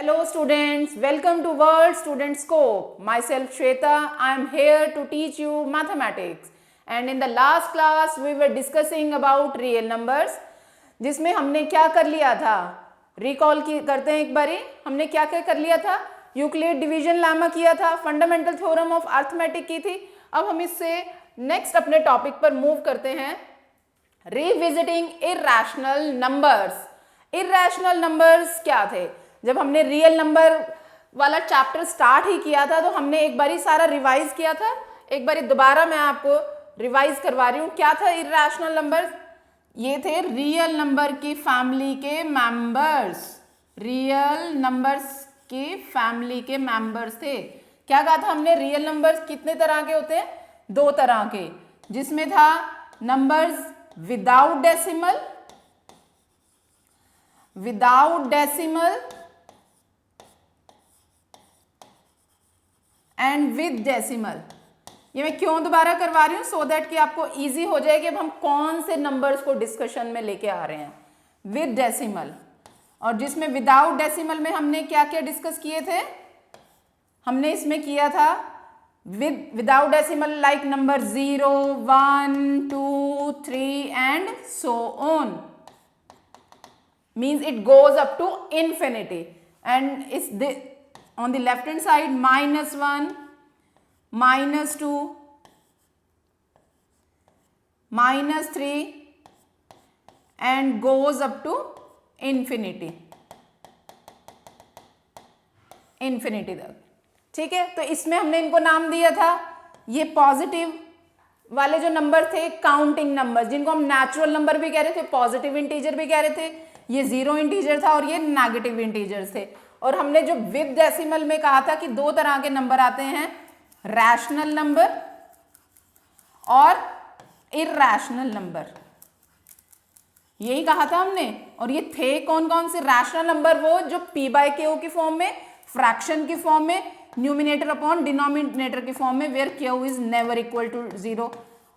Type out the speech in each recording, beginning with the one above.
Hello students, welcome to World Student Scope. Myself Shweta, I am here to teach you mathematics. And in the last class we were discussing about real numbers, जिसमें हमने क्या कर लिया था, recall करते हैं एक बारी. हमने क्या क्या कर लिया था, यूक्लिड डिवीजन लेमा किया था, फंडामेंटल थ्योरम ऑफ अर्थमेटिक की थी. अब हम इससे नेक्स्ट अपने टॉपिक पर मूव करते हैं, revisiting irrational numbers. Irrational numbers क्या थे? जब हमने रियल नंबर वाला चैप्टर स्टार्ट ही किया था तो हमने एक बारी सारा रिवाइज किया था. एक बारी दोबारा मैं आपको रिवाइज करवा रही हूँ. क्या था इरैशनल नंबर्स? ये थे रियल नंबर की फैमिली के मेंबर्स. रियल नंबर्स की फैमिली के मेंबर्स थे. क्या कहा था हमने? रियल नंबर्स कितने तरह के होते हैं? दो तरह के, जिसमें था numbers without decimal, and with decimal. ये मैं क्यों दोबारा करवा रही हूँ? सो दैट कि आपको इजी हो जाए कि अब हम कौन से नंबर्स को डिस्कशन में लेके आ रहे हैं. With decimal. और जिसमें विदाउट डेसिमल में हमने क्या क्या डिस्कस किए थे? हमने इसमें किया था without decimal like number 0, 1, 2, 3 and so on. Means it goes up to infinity. And it's on the left hand side -1, -2, -3 and goes up to infinity. infinity तक. ठीक है, तो इसमें हमने इनको नाम दिया था, ये पॉजिटिव वाले जो नंबर थे काउंटिंग नंबर, जिनको हम नेचुरल नंबर भी कह रहे थे, पॉजिटिव इंटीजर भी कह रहे थे. ये जीरो इंटीजर था और ये नेगेटिव इंटीजर्स थे. और हमने जो विद डेसिमल में कहा था कि दो तरह के नंबर आते हैं, रैशनल नंबर और इरैशनल नंबर. यही कहा था हमने. और ये थे कौन कौन से रैशनल नंबर? वो जो p/q की फॉर्म में, फ्रैक्शन की फॉर्म में, न्यूमिनेटर अपॉन डिनोमिनेटर की फॉर्म में, where q is never equal to 0.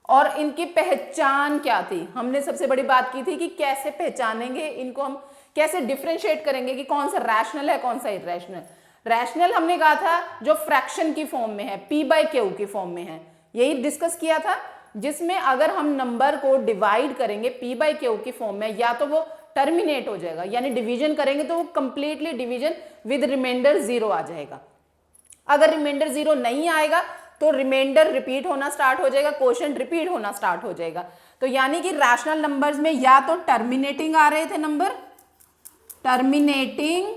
और इनकी पहचान क्या थी? हमने सबसे बड़ी बात की थी कि कैसे पहचानेंगे इनको, हम कैसे डिफरेंशिएट करेंगे कि कौन सा रैशनल है कौन सा इरैशनल. रैशनल हमने कहा था जो फ्रैक्शन की फॉर्म में है, p/q की फॉर्म में है. यही डिस्कस किया था, जिसमें अगर हम नंबर को डिवाइड करेंगे p/q की फॉर्म में, या तो वो टर्मिनेट हो जाएगा, यानी डिवीजन करेंगे तो वो कंप्लीटली डिवीजन विद रिमाइंडर 0 आ जाएगा. अगर रिमाइंडर 0 नहीं आएगा तो रिमाइंडर रिपीट होना स्टार्ट हो जाएगा, क्वोशिएंट रिपीट होना स्टार्ट हो जाएगा. तो यानी कि रैशनल नंबर्स में या तो टर्मिनेटिंग आ रहे थे नंबर, टर्मिनेटिंग,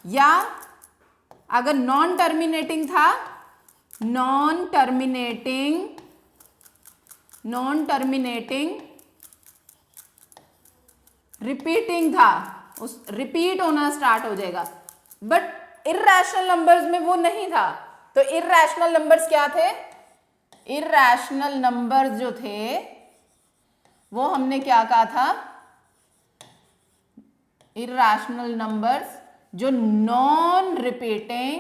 या अगर नॉन टर्मिनेटिंग था, नॉन टर्मिनेटिंग रिपीटिंग था, उस रिपीट होना स्टार्ट हो जाएगा. बट इरैशनल नंबर्स में वो नहीं था. तो इरैशनल नंबर्स क्या थे? इरैशनल नंबर्स जो थे वो हमने क्या कहा था? इरैशनल नंबर्स जो non repeating,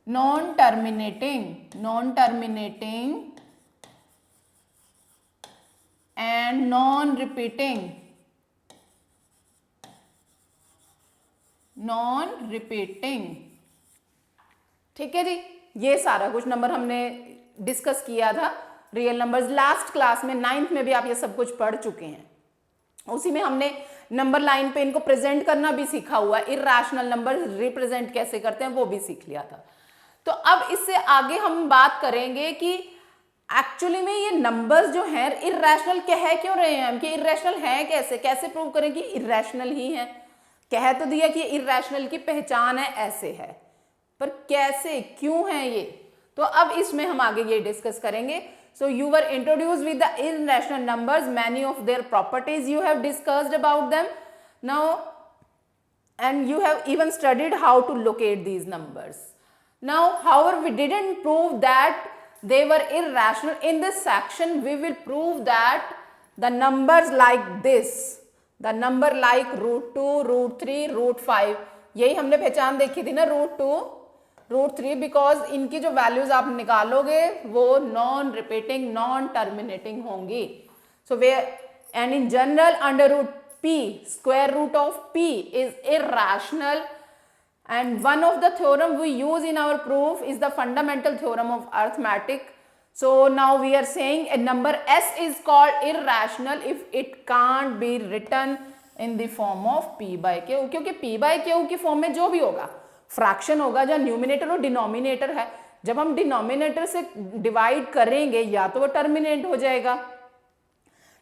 non terminating and non repeating. ठीक है जी, ये सारा कुछ नंबर हमने डिस्कस किया था. रियल नंबर्स लास्ट क्लास में 9th में भी आप ये सब कुछ पढ़ चुके हैं. उसी में हमने नंबर लाइन पे इनको प्रेजेंट करना भी सीखा हुआ है. इरैशनल नंबर रिप्रेजेंट कैसे करते हैं वो भी सीख लिया था. तो अब इससे आगे हम बात करेंगे कि एक्चुअली में ये नंबर्स जो हैं इरैशनल कह क्यों रहे हैं हम, कि इरैशनल है कैसे, कैसे प्रूव करें कि इरैशनल ही है. कह तो दिया कि इरैशनल की पहचान है, ऐसे है, पर कैसे, क्यों है ये? तो अब इसमें हम आगे ये डिस्कस करेंगे. So you were introduced with the irrational numbers, many of their properties you have discussed about them now, and you have even studied how to locate these numbers. Now however we didn't prove that they were irrational. In this section we will prove that the numbers like this, the number like √2, √3, √5, यही हमने पहचान देखी थी ना, √2, √3, because इनकी जो values आप निकालोगे वो नॉन रिपीटिंग, नॉन टर्मिनेटिंग होंगी. So we and in general under root p, square root of p is irrational, and one of the theorem we use in our proof is the fundamental theorem of arithmetic. So now we are saying a number s is called irrational if it can't be written in the form of p by q, क्योंकि p by q की form में जो भी होगा fraction होगा, जहाँ numerator और denominator है, जब हम डिनोमिनेटर से डिवाइड करेंगे या तो वो टर्मिनेट हो जाएगा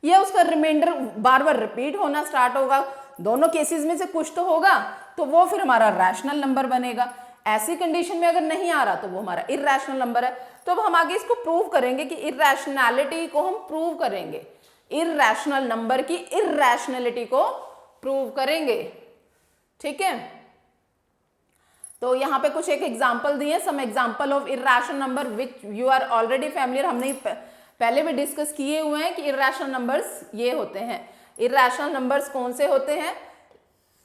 या उसका रिमाइंडर बार बार रिपीट होना स्टार्ट होगा, दोनों केसेस में से कुछ तो होगा, तो वो फिर हमारा रैशनल नंबर बनेगा। ऐसी कंडीशन में अगर नहीं आ रहा तो वो हमारा इरैशनल नंबर है। तो अब हम आगे इसको प्रूव करेंगे कि इरैशनैलिटी को हम प्रूव करेंगे, इरैशनल नंबर की इरैशनैलिटी को प्रूव करेंगे, ठीक है। तो यहाँ पे कुछ एक एग्जांपल दिए, some example of irrational number which you are already familiar, हमने पहले भी डिस्कस किए हुए हैं कि इरैशनल नंबर्स ये होते हैं। इरैशनल नंबर्स कौन से होते हैं?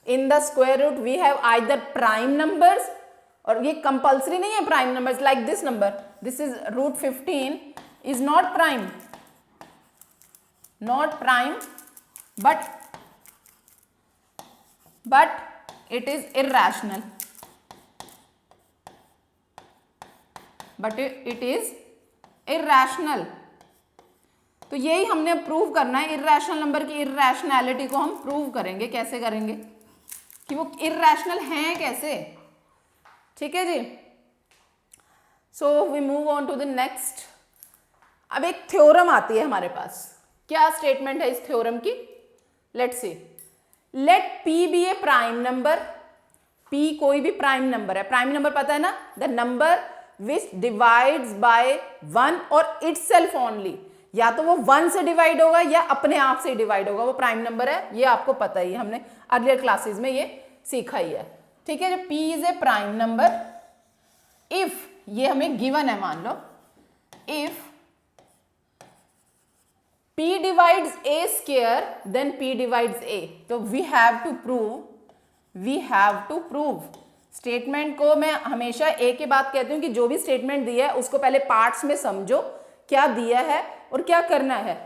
In the square root we have either prime numbers, और ये कंपल्सरी नहीं है prime numbers, like this number, this is root 15 is not prime, but it is irrational, तो यही हमने प्रूव करना है, इरैशनल नंबर की इरैशनैलिटी को हम प्रूव करेंगे। कैसे करेंगे कि वो इरैशनल हैं कैसे, ठीक है जी। So we move on to the next. अब एक थ्योरम आती है हमारे पास, क्या स्टेटमेंट है इस थ्योरम की? Let's see, let p be a prime number, p कोई भी प्राइम नंबर है, प्राइम नंबर पता है ना, the number which divides by 1 और इटसेल्फ ओनली, या तो वो 1 से डिवाइड होगा या अपने आप से डिवाइड होगा, वो प्राइम नंबर है, ये आपको पता ही है, हमने अर्लियर क्लासेस में ये सीखा ही है, ठीक है। जो p is a prime number if, ये हमें गिवन है, मान लो if p divides a square then p divides a, तो we have to prove statement को मैं हमेशा एक ही बात कहती हूँ कि जो भी स्टेटमेंट दिया है उसको पहले पार्ट्स में समझो, क्या दिया है और क्या करना है।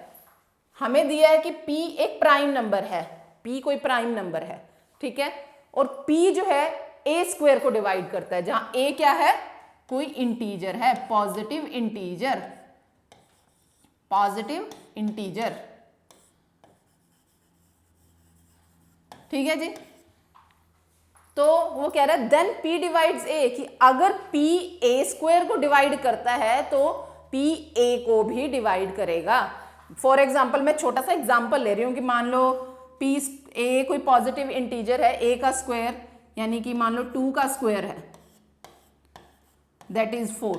हमें दिया है कि p एक प्राइम नंबर है, p कोई प्राइम नंबर है, ठीक है, और p जो है a स्क्वायर को डिवाइड करता है, जहां a क्या है, कोई इंटीजर है, पॉजिटिव इंटीजर, ठीक है जी। तो वो कह रहा है देन p डिवाइड्स a, कि अगर p a स्क्वायर को डिवाइड करता है तो p a को भी डिवाइड करेगा। फॉर एग्जाम्पल मैं छोटा सा एग्जाम्पल ले रही हूँ कि मान लो p a कोई पॉजिटिव इंटीजर है, a का स्क्वायर यानी कि मान लो 2 का स्क्वायर है, दैट इज 4।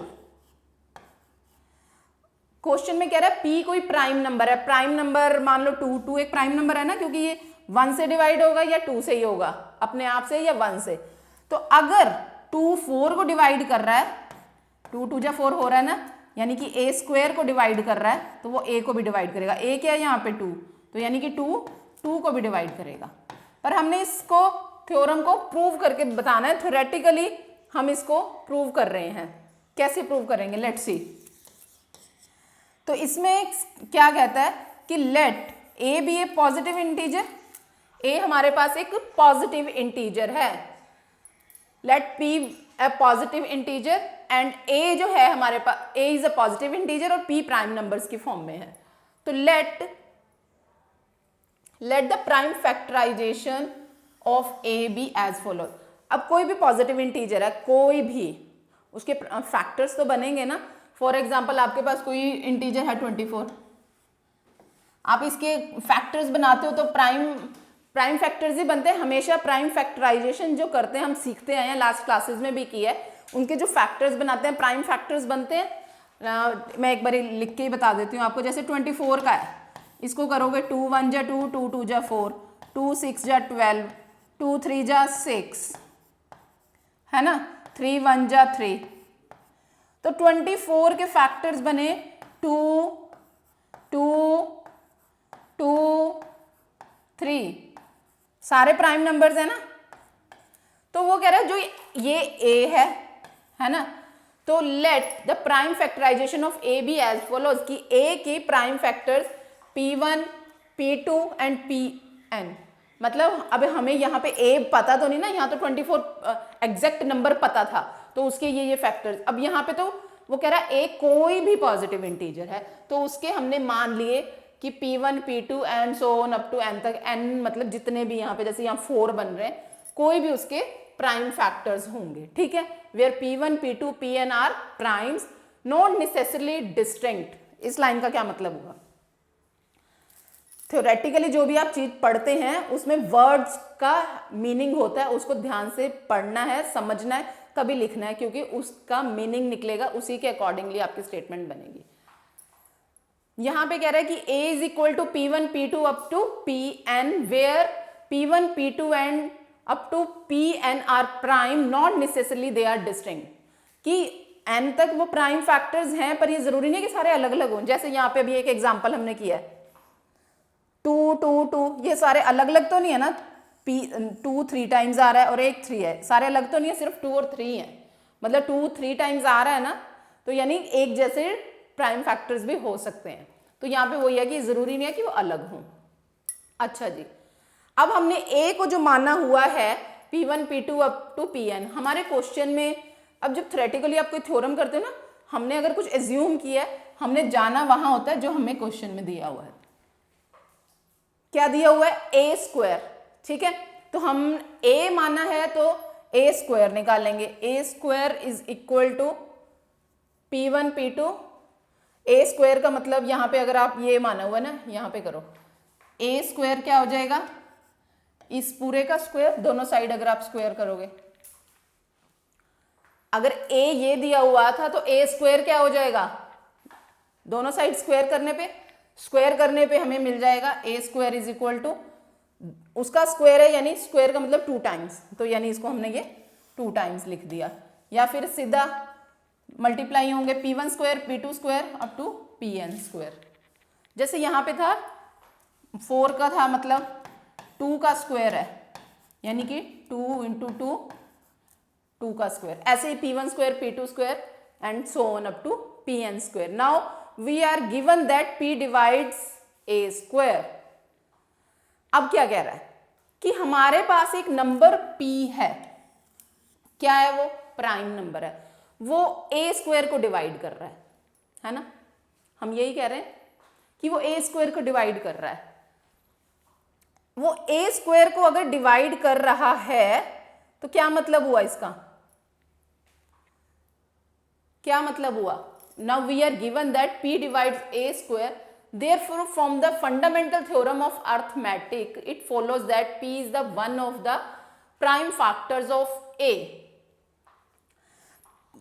क्वेश्चन में कह रहा है p कोई प्राइम नंबर है, प्राइम नंबर मान लो 2 एक प्राइम नंबर है ना, क्योंकि ये 1 से डिवाइड होगा या 2 से ही होगा, अपने आप से या 1 से। तो अगर 2 4 को डिवाइड कर रहा है, 2 2 जा 4 हो रहा है ना, यानी कि a स्क्वायर को डिवाइड कर रहा है, तो वो a को भी डिवाइड करेगा। a क्या है यहाँ पे 2, तो यानी कि 2 को भी डिवाइड करेगा। पर हमने इसको थ्योरम को प्रूव करके बताना है, थ्योरेटिकली हम इसको प्रूव कर रहे हैं। कैसे प्रूव करेंगे, लेट्स सी। तो इसमें क्या कहता है कि let a be a positive integer, a हमारे पास एक पॉजिटिव इंटीजर है, let p a positive integer and a जो है हमारे पास, a is a positive integer और p प्राइम नंबर्स की फॉर्म में है। तो let the prime factorisation of a be as follow. अब कोई भी पॉजिटिव इंटीजर है, कोई भी, उसके फैक्टर्स तो बनेंगे ना। फॉर एग्जाम्पल आपके पास कोई इंटीजर है 24, आप इसके फैक्टर्स बनाते हो तो प्राइम फैक्टर्स ही बनते हैं हमेशा। प्राइम फैक्टराइजेशन जो करते हैं, हम सीखते आए हैं, लास्ट क्लासेस में भी किया है, उनके जो फैक्टर्स बनाते हैं प्राइम फैक्टर्स बनते हैं। मैं एक बार लिख के ही बता देती हूँ आपको। जैसे 24 का है, इसको करोगे 2 1 जा 2, 2 2 जा 4, 2 6 जा 12, 2 3 जा 6, है ना, 3 1 जा 3। तो 24 के फैक्टर्स बने 2 2 2 3, सारे प्राइम नंबर्स है ना। तो वो कह रहा है जो ये a है ना, तो let the prime factorisation of a be as follows, कि a के prime factors p1 p2 and pn, मतलब अब हमें यहाँ पे ए पता तो नहीं ना, यहाँ तो 24 एग्जैक्ट नंबर पता था, तो उसके ये फैक्टर्स। अब यहाँ पे तो वो कह रहा है ए कोई भी पॉजिटिव इंटीजर है, तो उसके हमने मान लिए कि P1 P2 and so on up to n तक, n मतलब जितने भी यहाँ पे, जैसे यहाँ 4 बन रहे हैं, कोई भी उसके प्राइम फैक्टर्स होंगे, ठीक है। Where P1 P2 Pn are primes not necessarily distinct. इस लाइन का क्या मतलब हुआ? थ्योरेटिकली जो भी आप चीज पढ़ते हैं उसमें वर्ड्स का मीनिंग होता है, उसको ध्यान से पढ़ना है, समझना है, कभी लिखना है, क्योंकि उसका मीनिंग निकलेगा, उसी के अकॉर्डिंगली आपकी स्टेटमेंट बनेगी। यहां पे कह रहा है कि A is equal to P1 P2 up to Pn where P1 P2 and up to Pn are prime not necessarily they are distinct, कि n तक वो प्राइम फैक्टर्स हैं, पर ये जरूरी नहीं कि सारे अलग अलग हों। जैसे यहाँ पे अभी एक एग्जाम्पल हमने किया है 2 2 2, ये सारे अलग अलग तो नहीं है ना, 2 3 टाइम्स आ रहा है और एक 3 है, सारे अलग तो नहीं है, सिर्फ 2 और 3 है, मतलब 2 3 टाइम्स आ रहा है ना, तो यानी एक जैसे प्राइम फैक्टर्स भी हो सकते हैं। तो यहाँ पे वही है कि जरूरी नहीं है कि वो अलग हों। अच्छा जी, अब हमने ए को जो माना हुआ है P1 P2 up to Pn, हमारे क्वेश्चन में अब जब थ्योरेटिकली आप कोई थ्योरम करते हो ना, हमने अगर कुछ एज्यूम किया है, हमने जाना वहां होता है जो हमें क्वेश्चन में दिया हुआ है। क्या दिया हुआ है? ए स्क्वायर, ठीक है। तो हम ए माना है तो ए स्क्वायर निकालेंगे। A square is equal to P1 P2। A square का मतलब यहाँ पे अगर आप ये माना हुआ ना, यहाँ पे करो, ए स्क्वायर क्या हो जाएगा? इस पूरे का स्क्वायर, दोनों साइड अगर आप स्क्वायर करोगे, अगर ए ये दिया हुआ था तो ए स्क्वायर क्या हो जाएगा? दोनों साइड स्क्वायर करने पे हमें मिल जाएगा ए स्क्वायर इज इक्वल टू, उसका स्क्वायर है यानी स्क्वायर का मतलब 2 टाइम्स, तो यानी इसको हमने ये 2 टाइम्स लिख दिया। या फिर सीधा मल्टीप्लाई होंगे P1 square P2 square up to Pn square. जैसे यहाँ पे था 4 का था, मतलब 2 का स्क्वायर है, यानी कि 2 इंटू 2 2 का स्क्वायर, ऐसे ही P1 square P2 square and so on up to Pn square. Now we are given that P divides A square. अब क्या कह रहा है कि हमारे पास एक नंबर P है, क्या है वो? प्राइम नंबर है, वो A स्क्वायर को डिवाइड कर रहा है ना। हम यही कह रहे हैं कि वो A स्क्वायर को डिवाइड कर रहा है। वो A स्क्वायर को अगर डिवाइड कर रहा है तो क्या मतलब हुआ इसका? क्या मतलब हुआ? Now we are given that P divides A square. Therefore, from the fundamental theorem of arithmetic, it follows that P is the one of the prime factors of A.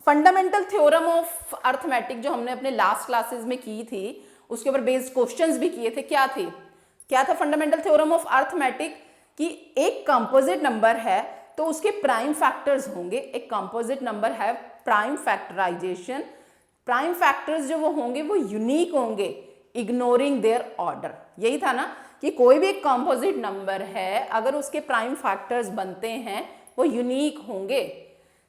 Fundamental theorem of arithmetic जो हमने अपने last classes में की थी, उसके ऊपर based questions भी किए थे। क्या था फंडामेंटल थ्योरम ऑफ अर्थमेटिक? कि एक कंपोजिट नंबर है तो उसके प्राइम फैक्टर्स होंगे। एक कंपोजिट नंबर है प्राइम फैक्टराइजेशन, प्राइम फैक्टर्स जो वो होंगे वो यूनिक होंगे, इग्नोरिंग देयर ऑर्डर। यही था ना कि कोई भी एक कंपोजिट नंबर है, अगर उसके प्राइम फैक्टर्स बनते हैं वो यूनिक होंगे।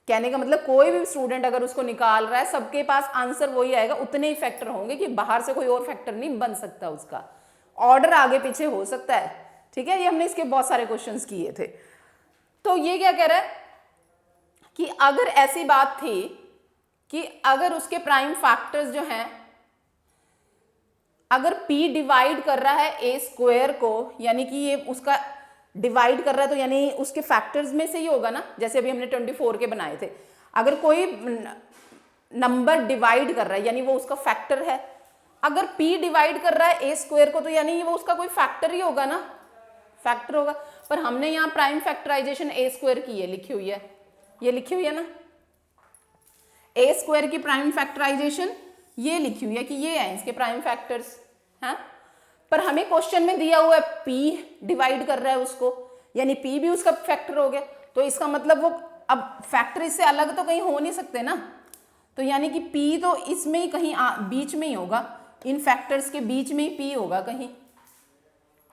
कहने का मतलब कोई भी स्टूडेंट अगर उसको निकाल रहा है, सबके पास आंसर वही आएगा, उतने ही फैक्टर होंगे कि बाहर से कोई और फैक्टर नहीं बन सकता, उसका ऑर्डर आगे पीछे हो सकता है। ठीक है, ये हमने इसके बहुत सारे क्वेश्चंस किए थे। तो ये क्या कह रहा है कि अगर ऐसी बात थी कि अगर उसके प्राइम फैक्टर्स जो हैं, अगर P डिवाइड कर रहा है A स्क्वायर को, यानी कि ये उसका डिवाइड कर रहा है, तो यानी उसके फैक्टर्स में से ही होगा ना। जैसे अभी हमने 24 के बनाए थे, अगर कोई नंबर डिवाइड कर रहा है यानी वो उसका फैक्टर है। अगर P डिवाइड कर रहा है A स्क्वायर को, तो यानी वो उसका कोई फैक्टर ही होगा ना, फैक्टर होगा। पर हमने यहाँ प्राइम फैक्टराइजेशन A स्क्वायर की है, लिखी हुई है, ये लिखी हुई है ना, A स्क्वायर की प्राइम फैक्टराइजेशन ये लिखी हुई है कि ये है इसके प्राइम फैक्टर्स हैं। पर हमें क्वेश्चन में दिया हुआ है P डिवाइड कर रहा है उसको, यानी P भी उसका फैक्टर हो गया। तो इसका मतलब वो अब फैक्टर इससे अलग तो कहीं हो नहीं सकते ना, तो यानी कि P तो इसमें ही कहीं बीच में ही होगा, इन फैक्टर्स के बीच में ही P होगा, कहीं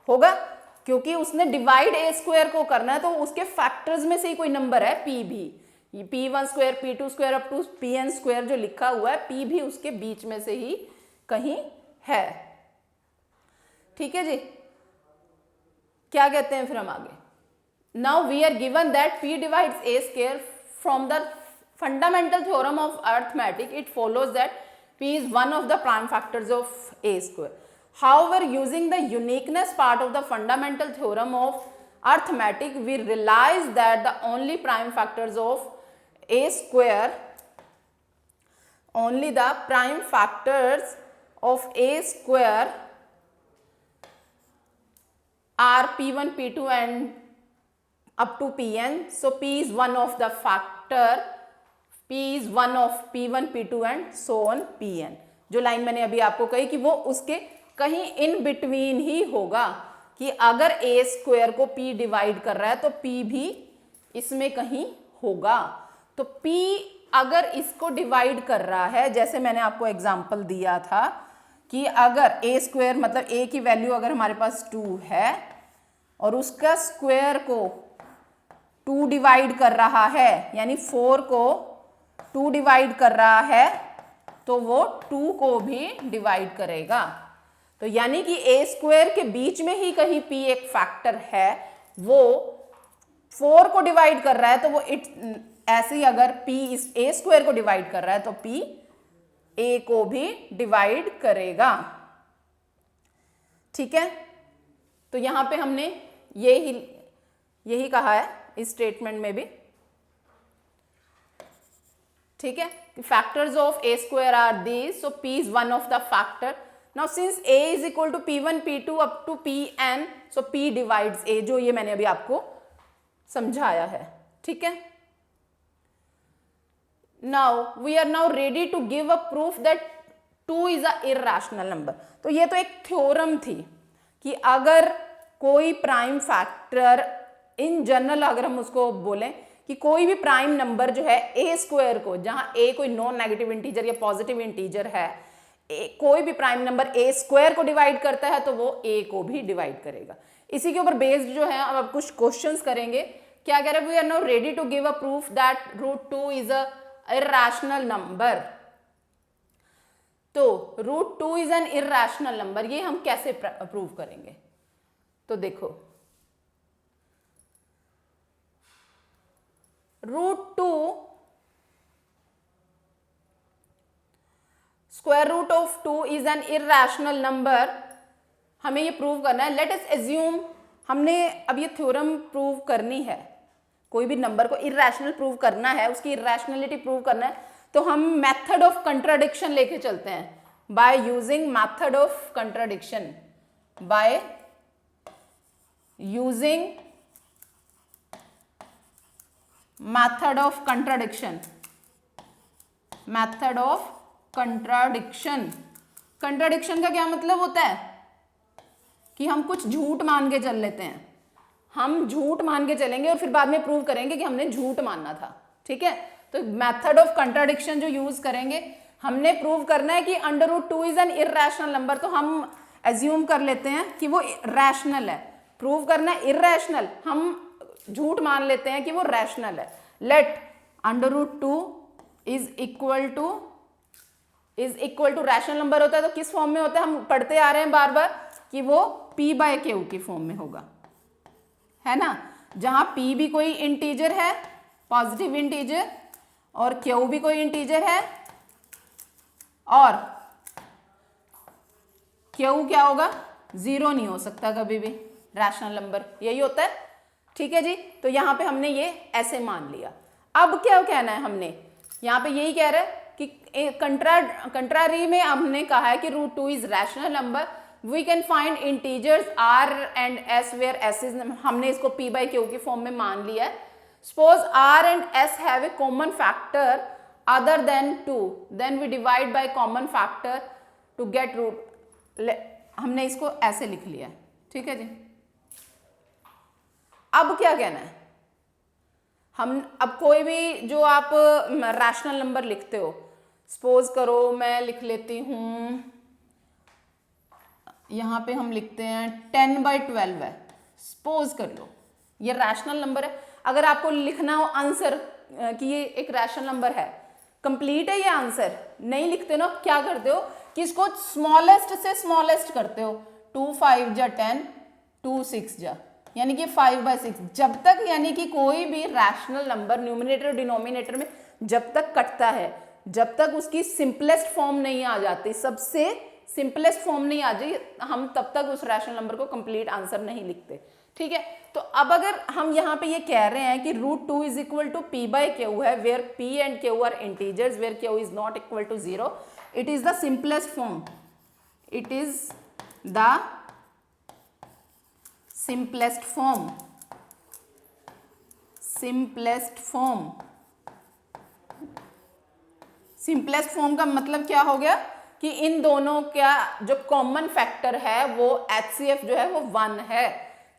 होगा, क्योंकि उसने डिवाइड A स्क्वायर को करना है, तो उसके फैक्टर्स में से ही कोई नंबर है P भी। P1 square P2 square up to Pn square जो लिखा हुआ है, P भी उसके बीच में से ही कहीं है। ठीक है जी। क्या कहते हैं फिर हम आगे, now we are given that p divides a square from the fundamental theorem of arithmetic it follows that p is one of the prime factors of a square. However, using the uniqueness part of the fundamental theorem of arithmetic, we realize that the only prime factors of a square, only the prime factors of a square are p1, p2 and up to pn. So p is one of the factor, p is one of p1, p2 and so on pn. जो line मैंने अभी आपको कही कि वो उसके कहीं in between ही होगा, कि अगर a स्क्वायर को p डिवाइड कर रहा है तो p भी इसमें कहीं होगा. तो p अगर इसको डिवाइड कर रहा है, जैसे मैंने आपको एग्जांपल दिया था कि अगर a स्क्वायर मतलब a की वैल्यू अगर हमारे पास 2 है और उसका स्क्वायर को 2 डिवाइड कर रहा है, यानी 4 को 2 डिवाइड कर रहा है, तो वो 2 को भी डिवाइड करेगा. तो यानी कि a स्क्वायर के बीच में ही कहीं p एक फैक्टर है, वो 4 को डिवाइड कर रहा है, तो वो ऐसे ही अगर p इस a स्क्वायर को डिवाइड कर रहा है तो p a को भी डिवाइड करेगा. ठीक है, तो यहां पे हमने यही कहा है इस स्टेटमेंट में भी. ठीक है, factors of a square are these, so p is one of the factor. Now since a is equal to p1, p2 up to pn, so p divides a, जो ये मैंने अभी आपको समझाया है. ठीक है, now we are now ready to give a proof that 2 is a irrational number. तो ये तो एक थ्योरम थी कि अगर कोई प्राइम फैक्टर इन जनरल, अगर हम उसको बोलें कि कोई भी प्राइम नंबर जो है a स्क्वायर को, जहां a कोई नॉन नेगेटिव इंटीजर या पॉजिटिव इंटीजर है, कोई भी प्राइम नंबर a स्क्वायर को डिवाइड करता है तो वो a को भी डिवाइड करेगा. इसी के ऊपर बेस्ड जो है अब कुछ क्वेश्चंस करेंगे. क्या कह रहे हैं, we are now ready to give a proof that √2 is a irrational number. तो √2 इज एन इरैशनल नंबर, ये हम कैसे प्रूव करेंगे. तो देखो, √2 square root of 2 is an irrational number. हमें ये प्रूव करना है. लेट अस एज्यूम, हमने अब ये थ्योरम प्रूव करनी है, कोई भी नंबर को इरैशनल प्रूव करना है, उसकी इरैशनलिटी प्रूव करना है, तो हम मेथड ऑफ कंट्राडिक्शन लेके चलते हैं. Bye using method of contradiction, bye using method of contradiction, method of contradiction. Contradiction का क्या मतलब होता है कि हम कुछ झूठ मान के चल लेते हैं. हम झूठ मान के चलेंगे और फिर बाद में प्रूव करेंगे कि हमने झूठ मानना था. ठीक है, तो मेथड ऑफ कंट्राडिक्शन जो यूज करेंगे, हमने प्रूव करना है कि √2 इज एन इरैशनल नंबर, तो हम एज्यूम कर लेते हैं कि वो रैशनल है. प्रूव करना है इरैशनल, हम झूठ मान लेते हैं कि वो रैशनल है. Let √2 is equal to rational number होता है तो किस फॉर्म में होता है, हम पढ़ते आ रहे हैं बार बार कि वो p/q की फॉर्म में होगा, है ना. जहां p भी कोई इंटीजर है, पॉजिटिव इंटीजर, और q भी कोई इंटीजर है, और q क्या होगा, 0 नहीं हो सकता कभी भी, रैशनल नंबर यही होता है. ठीक है जी, तो यहां पे हमने ये ऐसे मान लिया. अब क्या कहना है, हमने यहां पे यही कह रहे हैं कि कंट्रारी में हमने कहा है कि √2 is rational number. We can find integers r and s where s is, हमने इसको p/q की फॉर्म में मान लिया है. Suppose r and s have a common factor other than 2, then we divide by common factor to get root. हमने इसको ऐसे लिख लिया. ठीक है जी, अब क्या कहना है, हम अब कोई भी जो आप रैशनल नंबर लिखते हो, सपोज करो मैं लिख लेती हूं, यहां पे हम लिखते हैं 10/12 है, सपोज कर लो ये रैशनल नंबर है. अगर आपको लिखना हो आंसर कि ये एक रैशनल नंबर है, कंप्लीट है ये आंसर, नहीं लिखते ना, क्या करते हो कि इसको स्मॉलेस्ट से स्मॉलेस्ट करते हो. 2 5 जा 10, 2 6 जा यानी कि 5/6, जब तक यानी कि कोई भी रैशनल नंबर न्यूमरेटर और डिनोमिनेटर में जब तक कटता है, जब तक उसकी सिंपलेस्ट फॉर्म नहीं आ जाती, सबसे सिंपलेस्ट फॉर्म नहीं आ जाए, हम तब तक उस रैशनल नंबर को कंप्लीट आंसर नहीं लिखते। ठीक है, तो अब अगर हम यहाँ पे ये कह रहे हैं कि √2 इज इक्वल टू p/q है, where p and q are integers, where q is not equal to 0, it is the simplest form, it is the simplest form, simplest form, simplest form का मतलब क्या हो गया कि इन दोनों का जो कॉमन फैक्टर है वो HCF जो है वो 1 है,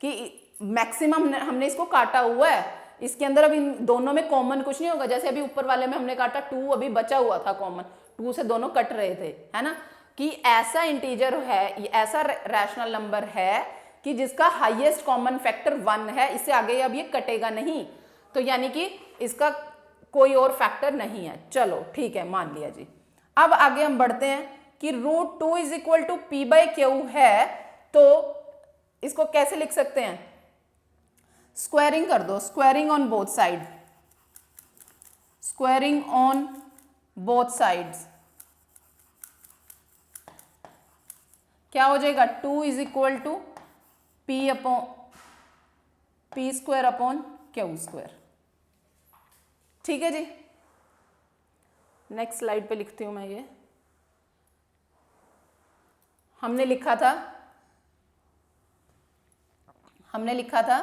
कि मैक्सिमम हमने इसको काटा हुआ है, इसके अंदर अब इन दोनों में कॉमन कुछ नहीं होगा। जैसे अभी ऊपर वाले में हमने काटा 2, अभी बचा हुआ था कॉमन, 2 से दोनों कट रहे थे, है ना, कि ऐसा इंटीजर है, ऐसा रैशनल नंबर है कि जिसका हाईएस्ट कॉमन फैक्टर 1 है, इससे आगे अब ये कटेगा नहीं, तो यानी कि इसका कोई और फैक्टर नहीं है। चलो ठीक है, मान लिया जी। अब आगे हम बढ़ते हैं कि √2 इज इक्वल टू p/q है, तो इसको कैसे लिख सकते हैं, स्क्वायरिंग कर दो, squaring on both side, squaring on both sides, क्या हो जाएगा, 2 is equal to p square upon q square. ठीक है जी, नेक्स्ट स्लाइड पे लिखती हूं मैं। ये हमने लिखा था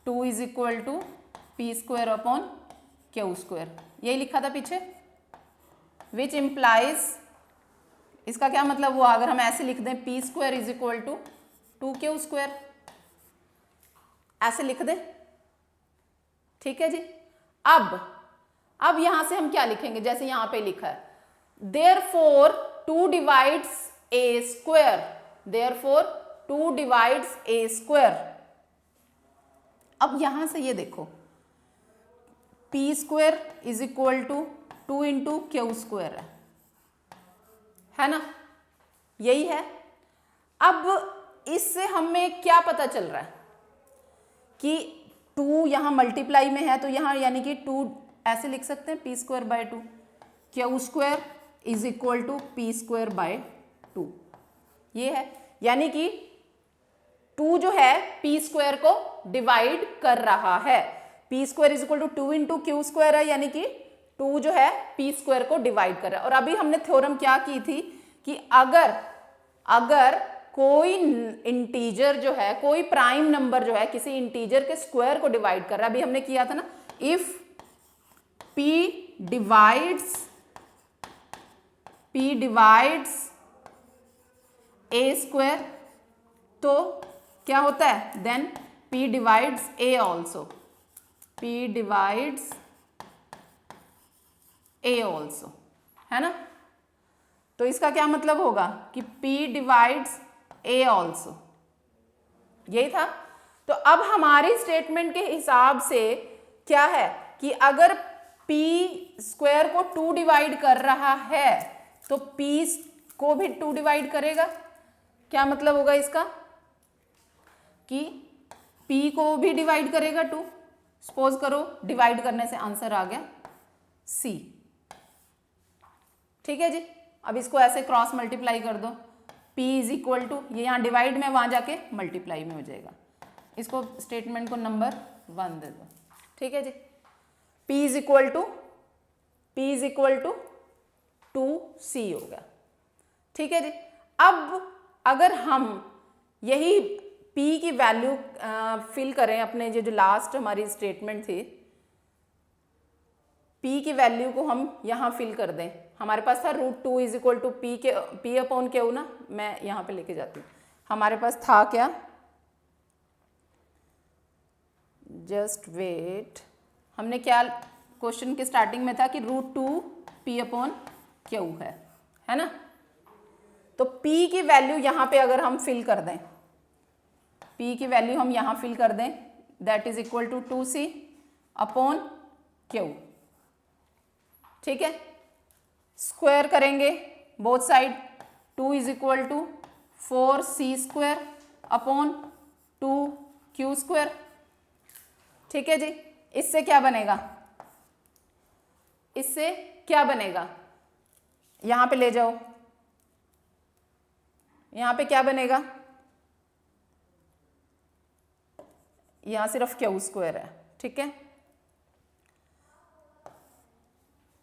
2 is equal to p square upon q square, यही लिखा था पीछे, विच इम्प्लाइज, इसका क्या मतलब हुआ अगर हम ऐसे लिख दें p square is equal to 2q square, ऐसे लिख दें। ठीक है जी, अब यहां से हम क्या लिखेंगे, जैसे यहां पे लिखा है therefore 2 divides a square, therefore 2 divides a square. अब यहां से ये देखो p square is equal to 2 into q square है ना, यही है। अब इससे हमें क्या पता चल रहा है कि 2 यहाँ मल्टीप्लाई में है, तो यहाँ यानी कि 2 ऐसे लिख सकते हैं p square by 2, q square is equal to p square by 2, ये है, यानी कि 2 जो है p स्क्वायर को डिवाइड कर रहा है, p square is equal to 2 into q square है, यानी कि 2 जो है p स्क्वायर को डिवाइड कर रहा है। और अभी हमने थ्योरम क्या की थी कि अगर कोई इंटीजर जो है, कोई प्राइम नंबर जो है किसी इंटीजर के स्क्वायर को डिवाइड कर रहा है, अभी हमने किया था ना, if p divides a square, तो क्या होता है, then p divides a also, p divides a also, है ना, तो इसका क्या मतलब होगा कि p डिवाइड्स a ऑल्सो, यही था। तो अब हमारी स्टेटमेंट के हिसाब से क्या है कि अगर p स्क्वायर को 2 डिवाइड कर रहा है तो p को भी 2 डिवाइड करेगा। क्या मतलब होगा इसका कि p को भी डिवाइड करेगा 2, सपोज करो डिवाइड करने से आंसर आ गया c। ठीक है जी, अब इसको ऐसे क्रॉस मल्टीप्लाई कर दो, p इज इक्वल टू, ये यहाँ डिवाइड में, वहां जाके मल्टीप्लाई में हो जाएगा, इसको स्टेटमेंट को नंबर 1 दे दो। ठीक है जी, p is equal to 2c होगा। ठीक है जी, अब अगर हम यही p की वैल्यू फिल करें अपने जो लास्ट हमारी स्टेटमेंट थी, p की वैल्यू को हम यहाँ फिल कर दें, हमारे पास था √2 is equal to p upon q ना, मैं यहाँ पे लेके जाती हूँ, हमारे पास था क्या, जस्ट वेट, हमने क्या क्वेश्चन के स्टार्टिंग में था कि √2 p अपॉन क्यू है ना, तो p की वैल्यू यहाँ पे अगर हम फिल कर दें, p की वैल्यू हम यहाँ फिल कर दें, that is equal to 2c upon q. ठीक है, स्क्वायर करेंगे both side, 2 is equal to 4c square upon 2 q square. ठीक है जी, इससे क्या बनेगा, इससे क्या बनेगा, यहां पे ले जाओ, यहां पे क्या बनेगा, यहां सिर्फ क्यू स्क्वायर है। ठीक है,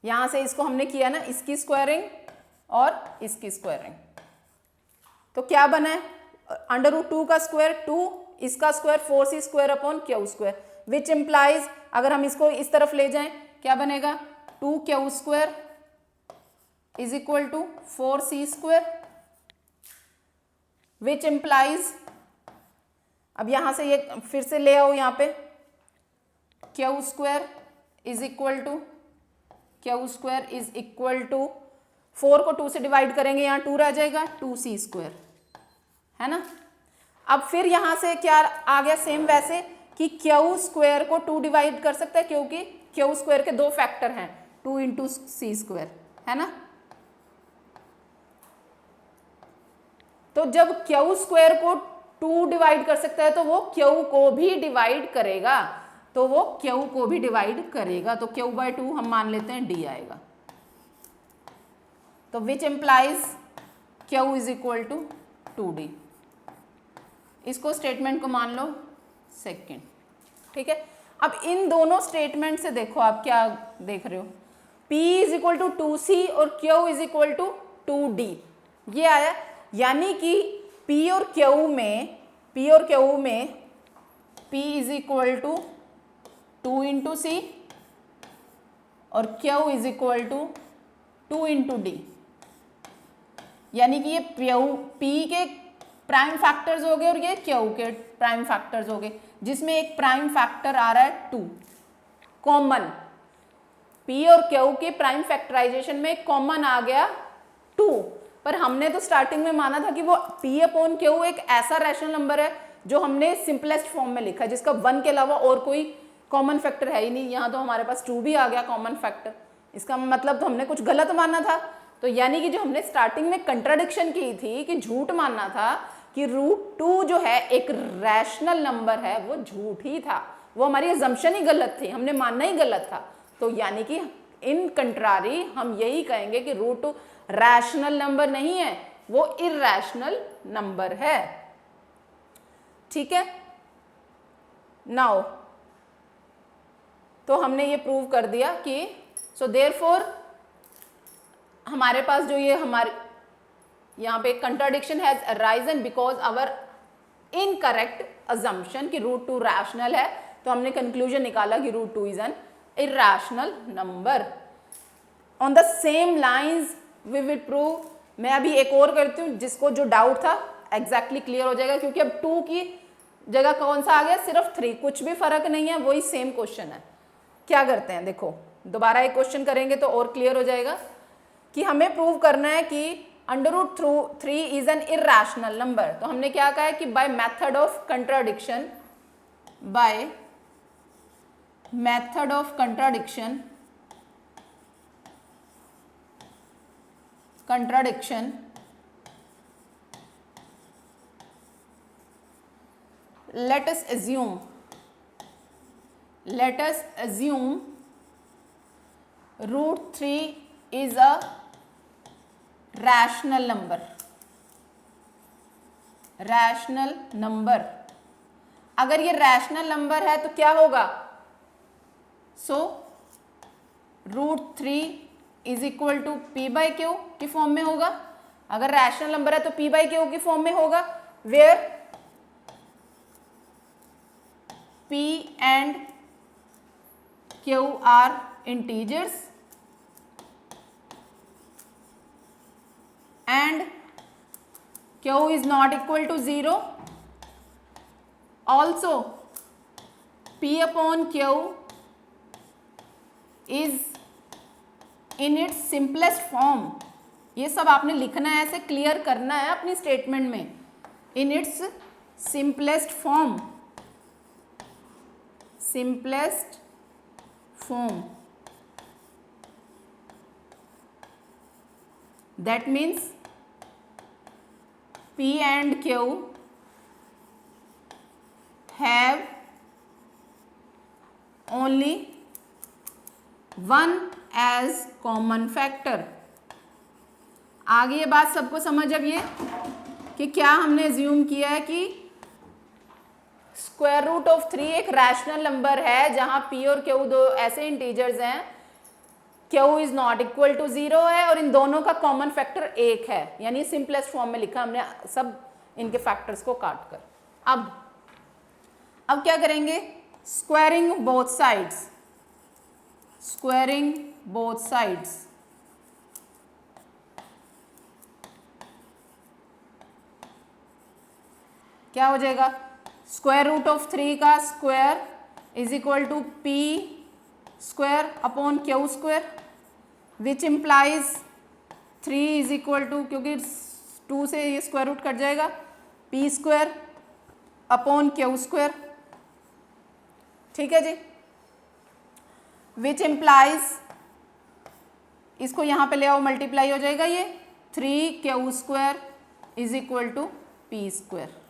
यहां से इसको हमने किया ना, इसकी स्क्वायरिंग और इसकी स्क्वायरिंग, तो क्या बना है, √2 का स्क्वायर 2, इसका square 4c square upon q square, which implies अगर हम इसको इस तरफ ले जाएं क्या बनेगा, 2q square is equal to 4c square, which implies, अब यहां से ये फिर से ले आओ, यहां पे q square is equal to, q square is equal to 4 को 2 से डिवाइड करेंगे, यहाँ 2 रह जाएगा, 2c स्क्वायर, है ना। अब फिर यहां से क्या आ गया, सेम वैसे कि क्यू स्क्वायर को 2 डिवाइड कर सकता है, क्योंकि क्यू स्क्वायर के 2 फैक्टर हैं, 2 इंटू सी स्क्वायर, है ना। तो जब क्यू स्क्वायर को 2 डिवाइड कर सकता है तो वो क्यू को भी डिवाइड करेगा, तो वो क्यू को भी डिवाइड करेगा, तो q/2 हम मान लेते हैं d आएगा, तो which implies q is equal to 2d। इसको स्टेटमेंट को मान लो सेकेंड। ठीक है, अब इन दोनों स्टेटमेंट से देखो आप क्या देख रहे हो, p is equal to 2c और q is equal to 2d, ये आया, यानी कि p और q में p is equal to 2 into C और q is equal to 2 into D, यानी कि ये p के प्राइम फैक्टर्स हो गए और ये q के प्राइम फैक्टर्स हो गए, जिसमें एक प्राइम फैक्टर आ रहा है 2 कॉमन, p और q के प्राइम फैक्टराइजेशन में कॉमन आ गया 2, पर हमने तो स्टार्टिंग में माना था कि वो p अपॉन q एक ऐसा रैशनल नंबर है जो हमने सिंपलेस्ट फॉर्म में लिखा है, जिसका 1 के अलावा और कोई कॉमन फैक्टर है ही नहीं। यहाँ तो हमारे पास 2 भी आ गया कॉमन फैक्टर, इसका मतलब तो हमने कुछ गलत माना था, तो यानी कि जो हमने स्टार्टिंग में कंट्राडिक्शन की थी कि झूठ मानना था कि √2 जो है एक रैशनल नंबर है, वो झूठ ही था, वो हमारी अजम्पशन ही गलत थी, हमने मानना ही गलत था। तो यानी कि इन कंट्रारी हम यही कहेंगे कि √2 रैशनल नंबर नहीं है, वो इरैशनल नंबर है। ठीक है, नाउ तो हमने ये प्रूव कर दिया कि सो देयरफॉर हमारे पास जो ये हमारे यहाँ पे contradiction has arisen because our incorrect assumption कि √2 रैशनल है, तो हमने कंक्लूजन निकाला कि √2 is an irrational number. On the same lines we will prove, मैं अभी एक और करती हूँ जिसको जो डाउट था एग्जैक्टली क्लियर हो जाएगा, क्योंकि अब 2 की जगह कौन सा आ गया, सिर्फ 3, कुछ भी फर्क नहीं है, वही सेम क्वेश्चन है। क्या करते हैं, देखो दोबारा एक क्वेश्चन करेंगे तो और क्लियर हो जाएगा कि हमें प्रूव करना है कि √3 इज एन इरैशनल नंबर। तो हमने क्या कहा है कि bye method of contradiction, bye method of contradiction let us assume √3 is a rational number। अगर ये रैशनल नंबर है तो क्या होगा, सो √3 इज इक्वल टू p/q की फॉर्म में होगा। अगर रैशनल नंबर है तो p/q की फॉर्म में होगा, where p and q are integers and q is not equal to 0. Also p upon q is in its simplest form। ये सब आपने लिखना है, ऐसे क्लियर करना है अपनी स्टेटमेंट में, in its simplest form, that means p and q have only one as common factor. आगे ये बात सबको समझ अब ये कि क्या हमने एज्यूम किया है कि स्क्वायर रूट ऑफ 3 एक रैशनल नंबर है जहां p और q दो ऐसे इंटीजर्स हैं, q is not equal to 0 है और इन दोनों का कॉमन फैक्टर 1 है, यानी सिंपलेस्ट फॉर्म में लिखा हमने सब इनके फैक्टर्स को काट कर। अब क्या करेंगे, squaring both sides, squaring both sides. क्या हो जाएगा, स्क्वायर रूट ऑफ 3 का square is equal to p square upon q square, which implies 3 is equal to, क्योंकि 2 से ये स्क्वायर रूट कट जाएगा, p square upon q square. ठीक है जी, विच इम्प्लाइज, इसको यहां पे ले आओ, मल्टीप्लाई हो जाएगा ये 3q square is equal to p square.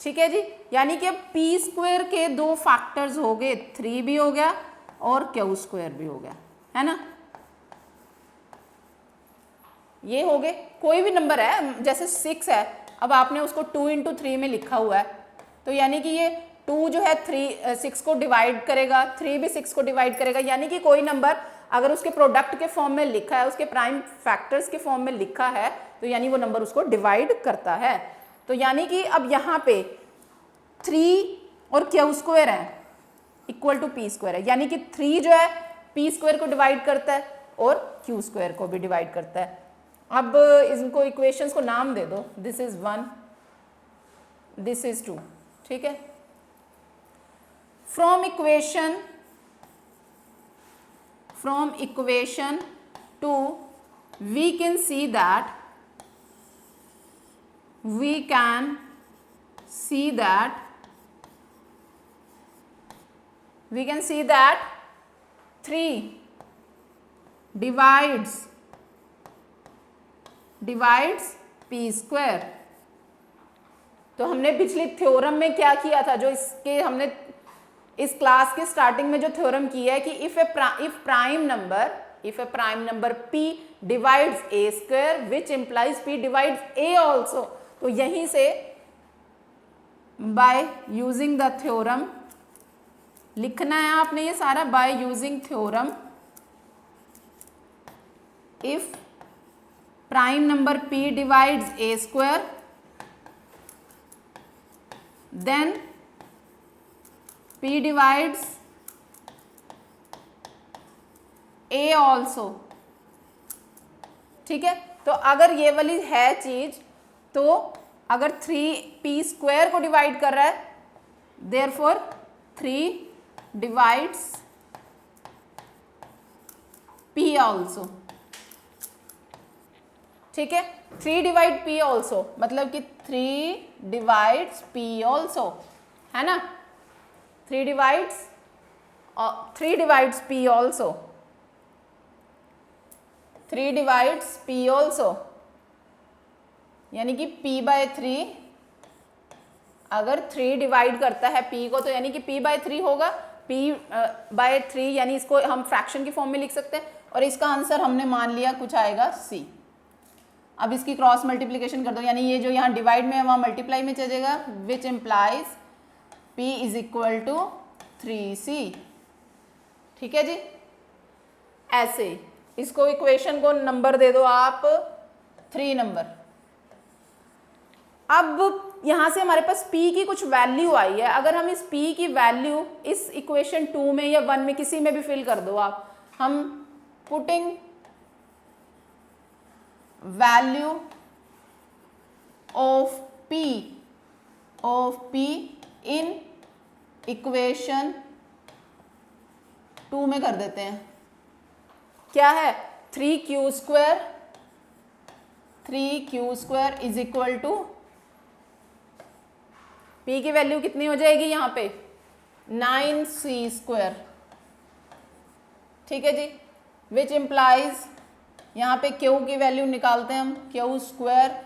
ठीक है जी, यानी कि अब p स्क्वायर के दो फैक्टर्स हो गए, 3 भी हो गया और q स्क्वायर भी हो गया, है ना। ये हो गए, कोई भी नंबर है, जैसे 6 है, अब आपने उसको 2 इंटू 3 में लिखा हुआ है, तो यानी कि ये 2 जो है 6 को डिवाइड करेगा, 3 भी 6 को डिवाइड करेगा, यानी कि कोई नंबर अगर उसके प्रोडक्ट के फॉर्म में लिखा है, उसके प्राइम फैक्टर्स के फॉर्म में लिखा है, तो यानी वो नंबर उसको डिवाइड करता है। तो यानी कि अब यहाँ पे 3 और q स्क्वायर है इक्वल टू p स्क्वायर है, यानी कि 3 जो है p स्क्वायर को डिवाइड करता है और q स्क्वायर को भी डिवाइड करता है। अब इनको इक्वेशंस को नाम दे दो, दिस इज 1, दिस इज 2। ठीक है, from equation 2 we can see that 3 divides p square. तो हमने पिछली थ्योरम में क्या किया था, जो इसके हमने इस क्लास के स्टार्टिंग में जो थ्योरम किया है कि if prime number p divides a square which implies p divides a also. तो यहीं से बाय यूजिंग द थ्योरम लिखना है आपने ये सारा, by using theorem if prime number p divides a square then p divides a also. ठीक है, तो अगर ये वाली है चीज, तो अगर 3p स्क्वायर को डिवाइड कर रहा है, देयरफॉर 3 डिवाइड्स p ऑल्सो। ठीक है, 3 डिवाइड p ऑल्सो मतलब कि 3 डिवाइड्स p ऑल्सो, है ना, 3 divides p also, 3 divides p also, यानी कि p बाय 3 अगर 3 डिवाइड करता है p को, तो यानी कि p बाय 3 होगा, p बाय 3 यानी इसको हम फ्रैक्शन की फॉर्म में लिख सकते हैं, और इसका आंसर हमने मान लिया कुछ आएगा c। अब इसकी क्रॉस मल्टीप्लिकेशन कर दो, यानी ये जो यहाँ डिवाइड में है वहाँ मल्टीप्लाई में चलेगा, which implies p is equal to 3c। ठीक है जी, ऐसे इसको इक्वेशन को नंबर दे दो आप 3 नंबर। अब यहाँ से हमारे पास p की कुछ वैल्यू आई है, अगर हम इस p की वैल्यू इस इक्वेशन 2 में या 1 में किसी में भी फिल कर दो आप, हम putting value of p in equation 2 में कर देते हैं। क्या है, 3q square is equal to p की वैल्यू कितनी हो जाएगी यहाँ पे 9c स्क्वायर। ठीक है जी, विच इम्प्लाइज यहाँ पे q की वैल्यू निकालते हैं हम, q square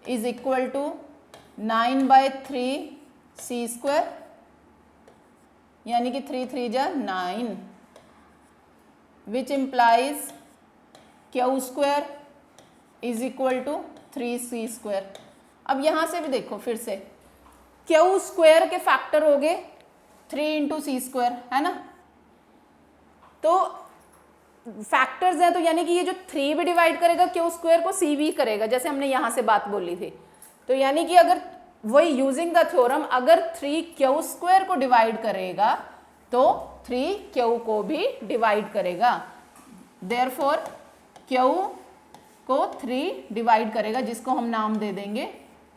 is equal to 9/3 c square, यानी कि 3 3 जा 9, which implies q square is equal to 3c square. अब यहाँ से भी देखो फिर से, क्यू स्क्वायर के फैक्टर हो गए 3 इंटू सी स्क्वायर, है ना। तो फैक्टर्स हैं, तो यानी कि ये जो 3 भी डिवाइड करेगा क्यू स्क्वायर को, सी भी करेगा, जैसे हमने यहाँ से बात बोली थी। तो यानी कि अगर वही यूजिंग द थ्योरम, अगर 3 क्यू स्क्वायर को डिवाइड करेगा तो 3 क्यू को भी डिवाइड करेगा। देयरफॉर क्यू को 3 डिवाइड करेगा, जिसको हम नाम दे देंगे,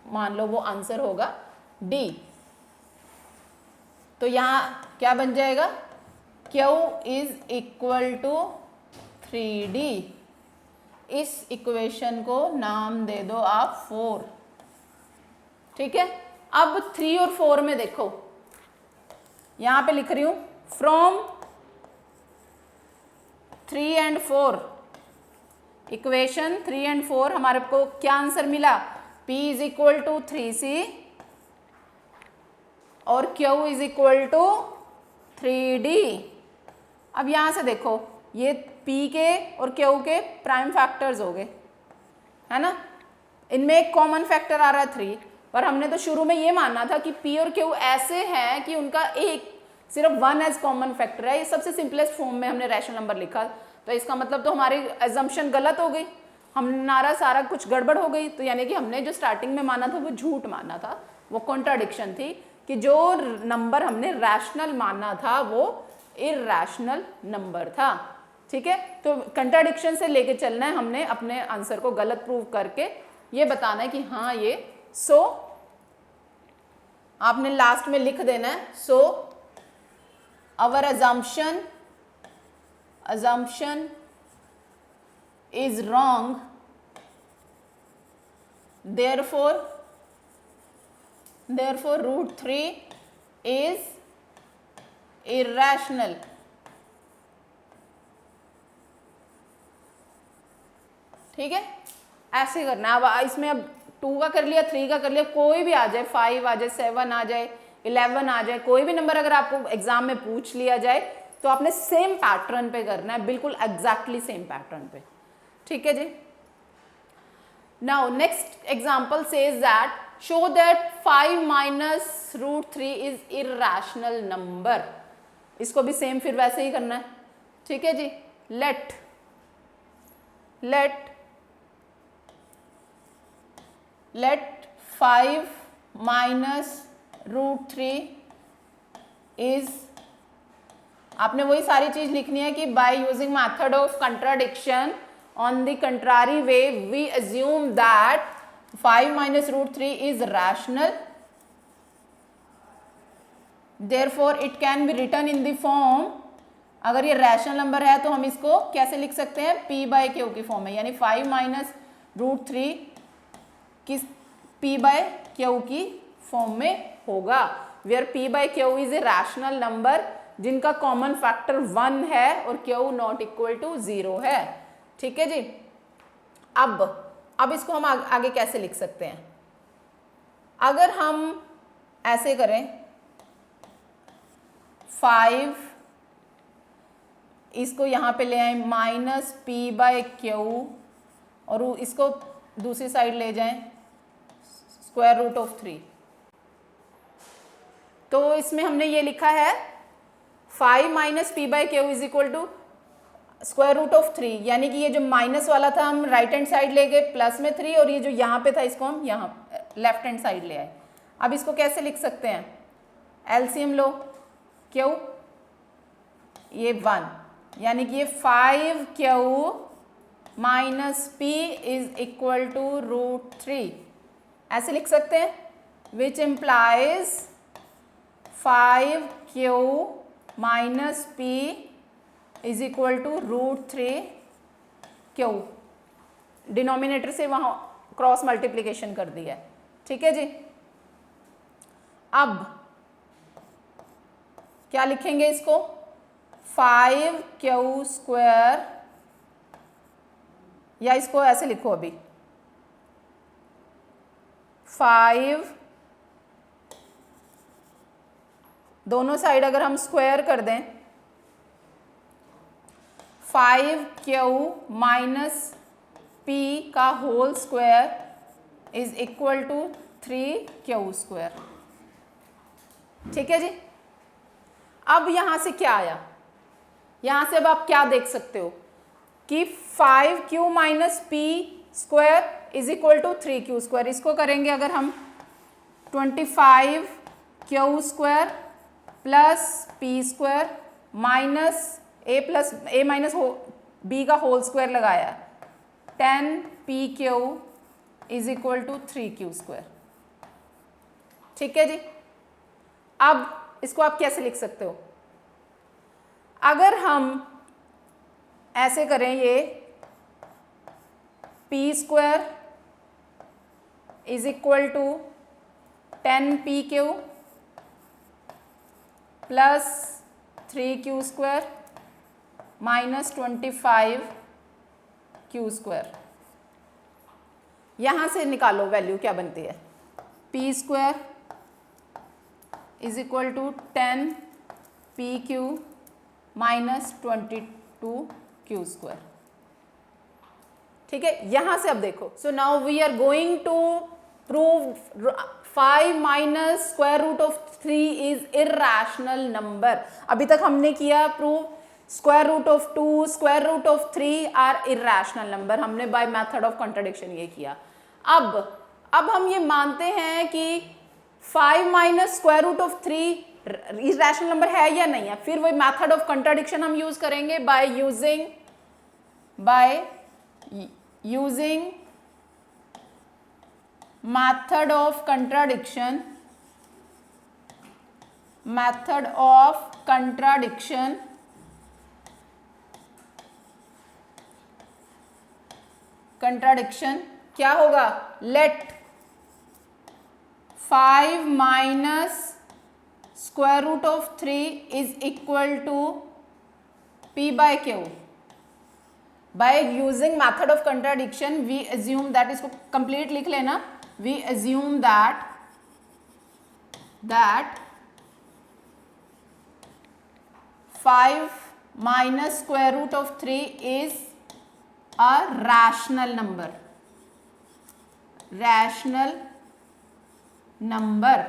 मान लो वो आंसर होगा डी। तो यहाँ क्या बन जाएगा, Q is equal to 3d। इस इक्वेशन को नाम दे दो आप 4, ठीक है। अब 3 और 4 में देखो, यहां पे लिख रही हूं फ्रॉम 3 एंड 4, इक्वेशन 3 एंड 4 हमारे को क्या आंसर मिला, p is equal to 3c और q is equal to 3d। अब यहां से देखो, ये p के और q के प्राइम फैक्टर्स हो गए, है ना। इनमें एक कॉमन फैक्टर आ रहा है 3, पर हमने तो शुरू में ये माना था कि p और q ऐसे हैं कि उनका एक सिर्फ 1 एज कॉमन फैक्टर है। ये सबसे सिंपलेस्ट फॉर्म में हमने रैशनल नंबर लिखा, तो इसका मतलब तो हमारी एजम्पशन गलत हो गई, हमारा सारा कुछ गड़बड़ हो गई। तो यानी कि हमने जो स्टार्टिंग में माना था वो झूठ माना था, वो कॉन्ट्राडिक्शन थी, कि जो नंबर हमने रैशनल माना था वो इरैशनल नंबर था, ठीक है। तो कंट्राडिक्शन से लेके चलना है, हमने अपने आंसर को गलत प्रूव करके ये बताना है कि हाँ ये सो आपने लास्ट में लिख देना है, so our assumption is wrong, therefore root 3 is irrational। ठीक है, ऐसे करना। अब इसमें अब 2 का कर लिया, 3 का कर लिया, कोई भी आ जाए, 5 आ जाए, 7 आ जाए, 11 आ जाए, कोई भी नंबर अगर आपको एग्जाम में पूछ लिया जाए तो आपने सेम पैटर्न पे करना है, बिल्कुल एग्जैक्टली सेम पैटर्न पे, ठीक है जी। Now next example says that show that 5 minus root 3 is irrational number. इसको भी सेम फिर वैसे ही करना है, ठीक है जी। लेट 5 माइनस रूट 3 इज, आपने वही सारी चीज लिखनी है कि by using method of contradiction on the contrary way we assume that 5 minus root 3 is rational, therefore it can be written in the form, अगर ये रैशनल नंबर है तो हम इसको कैसे लिख सकते हैं, p बाय क्यू की फॉर्म में, यानी 5 माइनस रूट 3 किस p बाय क्यू की फॉर्म में होगा, where p by q is a rational number जिनका कॉमन फैक्टर 1 है और q नॉट इक्वल टू 0 है, ठीक है जी। अब इसको हम आगे कैसे लिख सकते हैं, अगर हम ऐसे करें 5, इसको यहाँ पे ले आए माइनस p बाय क्यू और इसको दूसरी साइड ले जाएं स्क्वायर रूट ऑफ 3, तो इसमें हमने ये लिखा है 5 minus p by q is equal to square root of 3, यानी कि ये जो माइनस वाला था हम राइट हैंड साइड ले गए प्लस में 3, और ये जो यहाँ पे था इसको हम यहाँ लेफ्ट हैंड साइड ले आए। अब इसको कैसे लिख सकते हैं, एलसीएम लो, क्यू ये 1, यानी कि ये 5 Q minus p is equal to root 3, ऐसे लिख सकते हैं, which implies 5 Q minus p is equal to root 3 q, denominator से वहाँ क्रॉस मल्टीप्लीकेशन कर दिया है, ठीक है जी। अब क्या लिखेंगे इसको, 5 क्यू स्क्वायर, या इसको ऐसे लिखो अभी 5 दोनों साइड अगर हम स्क्वायर कर दें 5q माइनस p का whole square is equal to 3q square. ठीक है जी। अब यहां से क्या आया, यहां से अब आप क्या देख सकते हो कि 5q minus p square is equal to 3q square. इसको करेंगे अगर हम 25q square plus p square minus a minus b का होल स्क्वायर लगाया 10pq is equal to 3q square. ठीक है जी। अब इसको आप कैसे लिख सकते हो, अगर हम ऐसे करें ये p square is equal to 10pq plus 3q square minus 25q square. यहां से निकालो वैल्यू क्या बनती है, p square is equal to 10pq minus 22q square. ठीक है, यहां से अब देखो, so now we are going to prove 5 minus square root of 3 is irrational number. अभी तक हमने किया prove square root of 2, square root of 3 are irrational number, हमने बाय मेथड ऑफ कॉन्ट्रडिक्शन ये किया। अब हम ये मानते हैं कि 5 माइनस स्क्वायर रूट ऑफ 3 इर्रेशनल नंबर है या नहीं है, फिर वही मेथड ऑफ कॉन्ट्रडिक्शन हम यूज करेंगे by using method of contradiction क्या होगा, let 5 minus square root of 3 is equal to p by q। By using method of contradiction we assume that, इसको कंप्लीट लिख लेना, we assume that 5 minus square root of 3 is a rational number.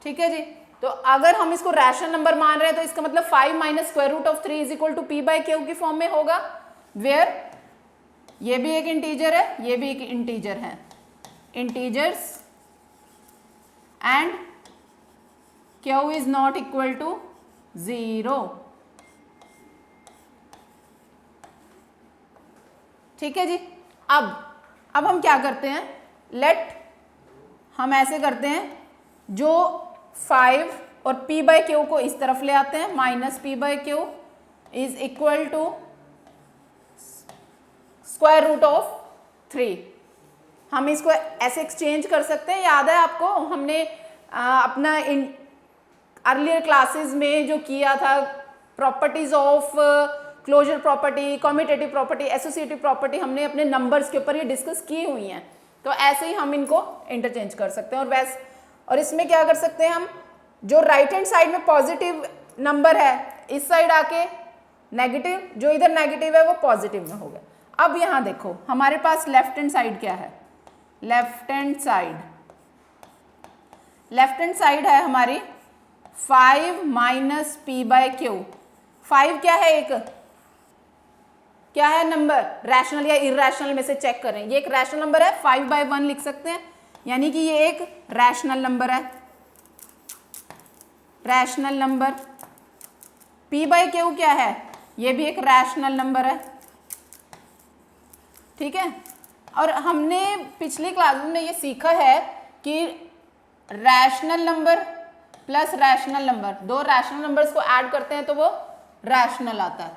ठीक है जी। तो अगर हम इसको rational number मान रहे हैं तो इसका मतलब 5 minus square root of 3 is equal to p by q की फॉर्म में होगा, वेयर ये भी एक इंटीजर है, ये भी एक इंटीजर है, integers and q is not equal to 0। ठीक है जी। अब हम क्या करते हैं, लेट हम ऐसे करते हैं, जो 5 और p बाई क्यू को इस तरफ ले आते हैं, minus p by q is equal to square root of 3। हम इसको ऐसे एक्सचेंज कर सकते हैं, याद है आपको हमने अपना अर्लियर क्लासेस में जो किया था, properties of closure property, commutative property, associative property, हमने अपने नंबर्स के ऊपर ये डिस्कस की हुई हैं। तो ऐसे ही हम इनको इंटरचेंज कर सकते हैं। और इसमें क्या कर सकते हैं, हम जो राइट हैंड साइड में पॉजिटिव नंबर है इस साइड आके नेगेटिव, जो इधर नेगेटिव है वो पॉजिटिव में हो गया। अब यहाँ देखो हमारे पास लेफ्ट हैंड साइड क्या है, लेफ्ट हैंड साइड है हमारी 5 माइनस p बाय क्यू। 5 क्या है, एक क्या है नंबर, रैशनल या इरैशनल में से चेक करें, ये एक रैशनल नंबर है, 5 बाय 1 लिख सकते हैं, यानी कि ये एक रैशनल नंबर है, rational number. p by q क्या है, ये भी एक रैशनल नंबर है। ठीक है। और हमने पिछली क्लास में ये सीखा है कि rational number plus rational number, दो रैशनल नंबर्स को ऐड करते हैं तो वो रैशनल आता है,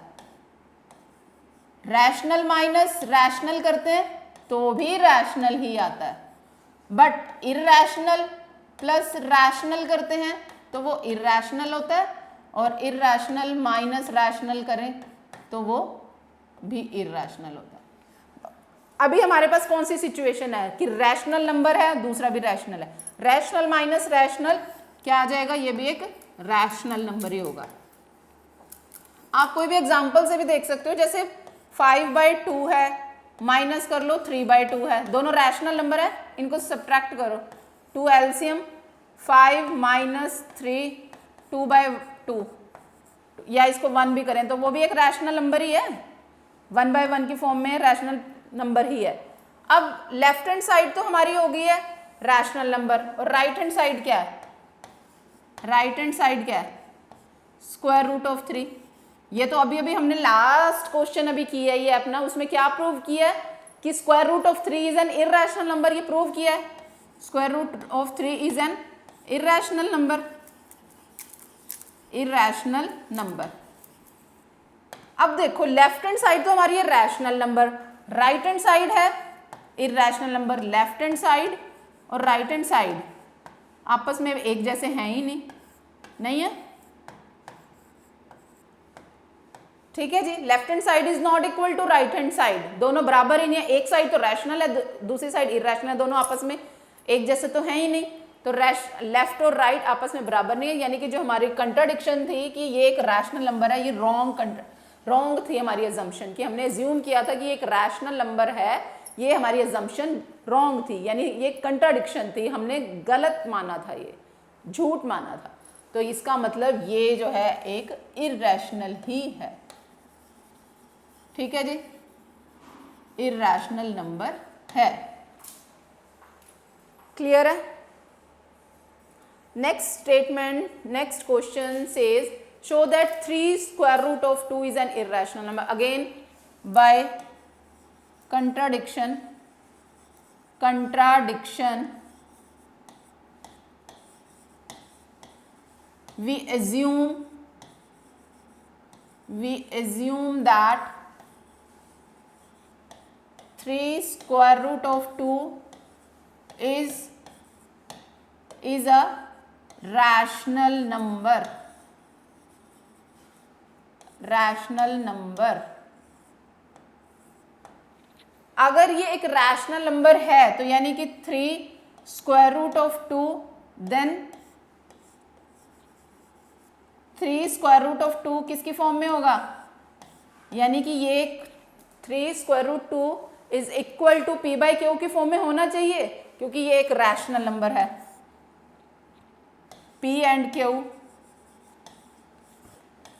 रैशनल माइनस रैशनल करते हैं तो भी रैशनल ही आता है, बट इरैशनल प्लस रैशनल करते हैं तो वो इरैशनल होता है, और इरैशनल माइनस रैशनल करें तो वो भी इरैशनल होता है। अभी हमारे पास कौन सी सिचुएशन है कि रैशनल नंबर है, दूसरा भी रैशनल है, रैशनल माइनस रैशनल क्या आ जाएगा, ये भी एक रैशनल नंबर ही होगा। आप कोई भी एग्जांपल से भी देख सकते हो, जैसे 5/2 है, माइनस कर लो 3/2 है, दोनों रैशनल नंबर है, इनको सब्ट्रैक्ट करो, 2 एलसीएम 5 माइनस 3 2/2, या इसको 1 भी करें तो वो भी एक रैशनल नंबर ही है, 1/1 की फॉर्म में रैशनल नंबर ही है। अब लेफ्ट हैंड साइड तो हमारी हो गई है रैशनल नंबर, और राइट हैंड साइड क्या है, राइट हैंड साइड क्या है, स्क्वायर रूट ऑफ 3। ये तो अभी अभी हमने लास्ट क्वेश्चन अभी किया है ये अपना, उसमें क्या प्रूव किया है कि square root of 3 is an irrational number, ये प्रूव किया है, square root of 3 is an irrational number, irrational number. अब देखो लेफ्ट हैंड साइड तो हमारी है rational number, right hand side है irrational number. Left hand side और राइट हैंड साइड आपस में एक जैसे हैं ही नहीं है, ठीक है जी। Left hand side is not equal to right hand side, दोनों बराबर ही नहीं है, एक साइड तो रैशनल है, दूसरी साइड इररेशनल है, दोनों आपस में एक जैसे तो है ही नहीं, तो लेफ्ट और राइट आपस में बराबर नहीं है, यानी कि जो हमारी कंट्राडिक्शन थी कि ये एक रैशनल नंबर है, ये रॉन्ग थी हमारी अजम्पशन, कि हमने एज्यूम किया था कि ये एक रैशनल नंबर है, ये हमारी अजम्पशन रॉन्ग थी, यानी ये कंट्राडिक्शन थी, हमने गलत माना था, ये झूठ माना था। तो इसका मतलब ये जो है एक इररेशनल ही है, ठीक है जी, इररेशनल नंबर है। क्लियर है? Next statement, next question says show that 3 square root of 2 is an irrational number. Again by contradiction we assume that 3 square root of 2 is a rational number, rational number. अगर ये एक rational number है तो यानी कि 3 square root of 2, then 3 square root of 2 किसकी form में होगा, यानी कि ये 3 square root 2 is equal to p/q की फॉर्म में होना चाहिए, क्योंकि ये एक रैशनल नंबर है। p and q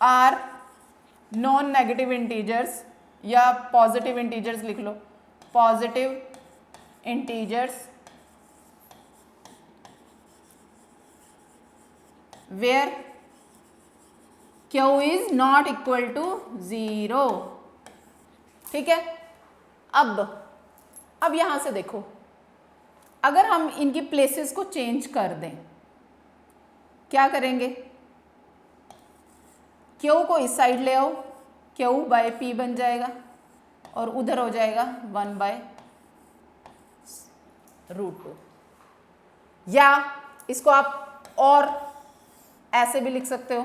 are non negative integers, या पॉजिटिव इंटीजर्स लिख लो, positive integers where q is not equal to 0, ठीक है। अब यहां से देखो, अगर हम इनकी प्लेसेस को चेंज कर दें, क्या करेंगे, Q को इस साइड ले आओ, Q/P बन जाएगा, और उधर हो जाएगा 1/√2, या इसको आप और ऐसे भी लिख सकते हो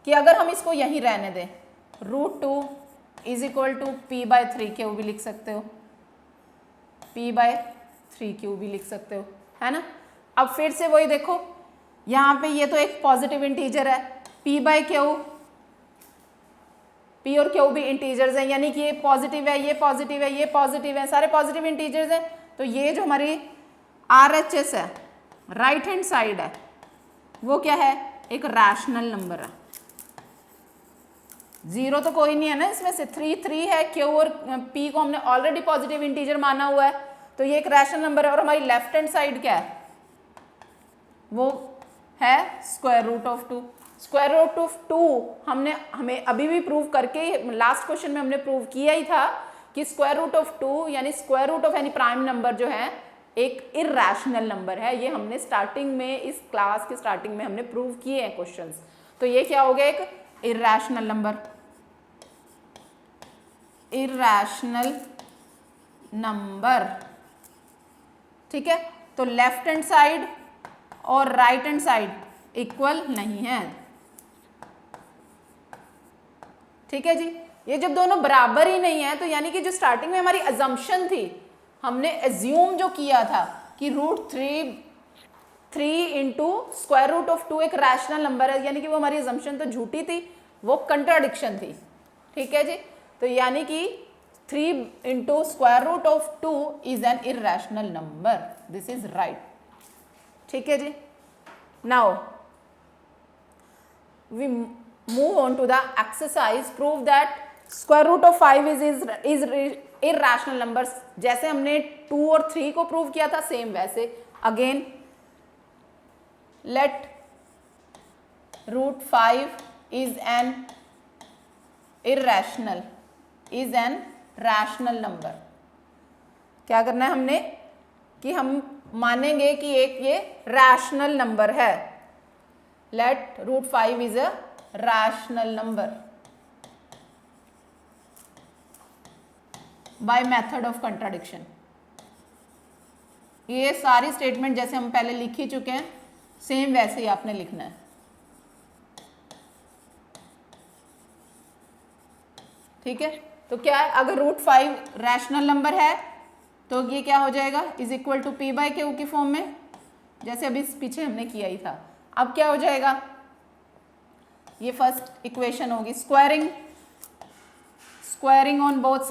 कि अगर हम इसको यहीं रहने दें, √2 इज इक्वल टू p/3q भी लिख सकते हो, p/3q भी लिख सकते हो, है ना। अब फिर से वही देखो, यहाँ पे ये तो एक पॉजिटिव इंटीजर है, p/q, p और q भी इंटीजर्स हैं, यानी कि ये पॉजिटिव है, ये पॉजिटिव है, ये पॉजिटिव है, सारे पॉजिटिव इंटीजर्स हैं, तो ये जो हमारी RHS है, राइट हैंड साइड है, वो क्या है, एक रैशनल नंबर है। 0 तो कोई नहीं है ना इसमें से, 3 है, q और p को हमने ऑलरेडी पॉजिटिव इंटीजर माना हुआ है, तो ये एक रैशनल नंबर है। और हमारी लेफ्ट हैंड साइड क्या है, वो है square root of 2। Square root of 2 हमें अभी भी प्रूव करके, लास्ट क्वेश्चन में हमने प्रूव किया ही था कि स्क्वायर रूट ऑफ 2 यानी square root of any prime number जो है एक इररेशनल नंबर है। ये हमने स्टार्टिंग में, इस क्लास के स्टार्टिंग में हमने प्रूव किए हैं क्वेश्चंस। तो ये क्या हो गया, एक इररेशनल नंबर, इररेशनल नंबर, ठीक है। तो लेफ्ट हैंड साइड और राइट हैंड साइड इक्वल नहीं है, ठीक है जी। ये जब दोनों बराबर ही नहीं है, तो यानी कि जो स्टार्टिंग में हमारी अजम्पशन थी, हमने एज्यूम जो किया था कि √3 3 इंटू स्क्वायर रूट ऑफ 2 एक रैशनल नंबर है, यानी कि वो हमारी assumption तो झूठी थी, वो कंट्राडिक्शन थी, ठीक है जी। तो यानी कि 3 into square root of 2 is an irrational number, this is right, ठीक है जी। Now we move on to the exercise, prove that square root of 5 is irrational numbers। जैसे हमने 2 और 3 को प्रूव किया था, सेम वैसे again let root 5 is an irrational is an rational number। क्या करना है हमने कि हम मानेंगे कि एक ये रैशनल नंबर है। Let root 5 is a rational number by method of contradiction। ये सारी स्टेटमेंट जैसे हम पहले लिख ही चुके हैं, सेम वैसे ही आपने लिखना है, ठीक है। तो क्या है, अगर रूट 5 रैशनल नंबर है तो ये क्या हो जाएगा, is equal to p by q की फॉर्म में, जैसे अभी पीछे हमने किया ही था। अब क्या हो जाएगा, ये फर्स्ट इक्वेशन होगी, स्क्वायरिंग ऑन बोथ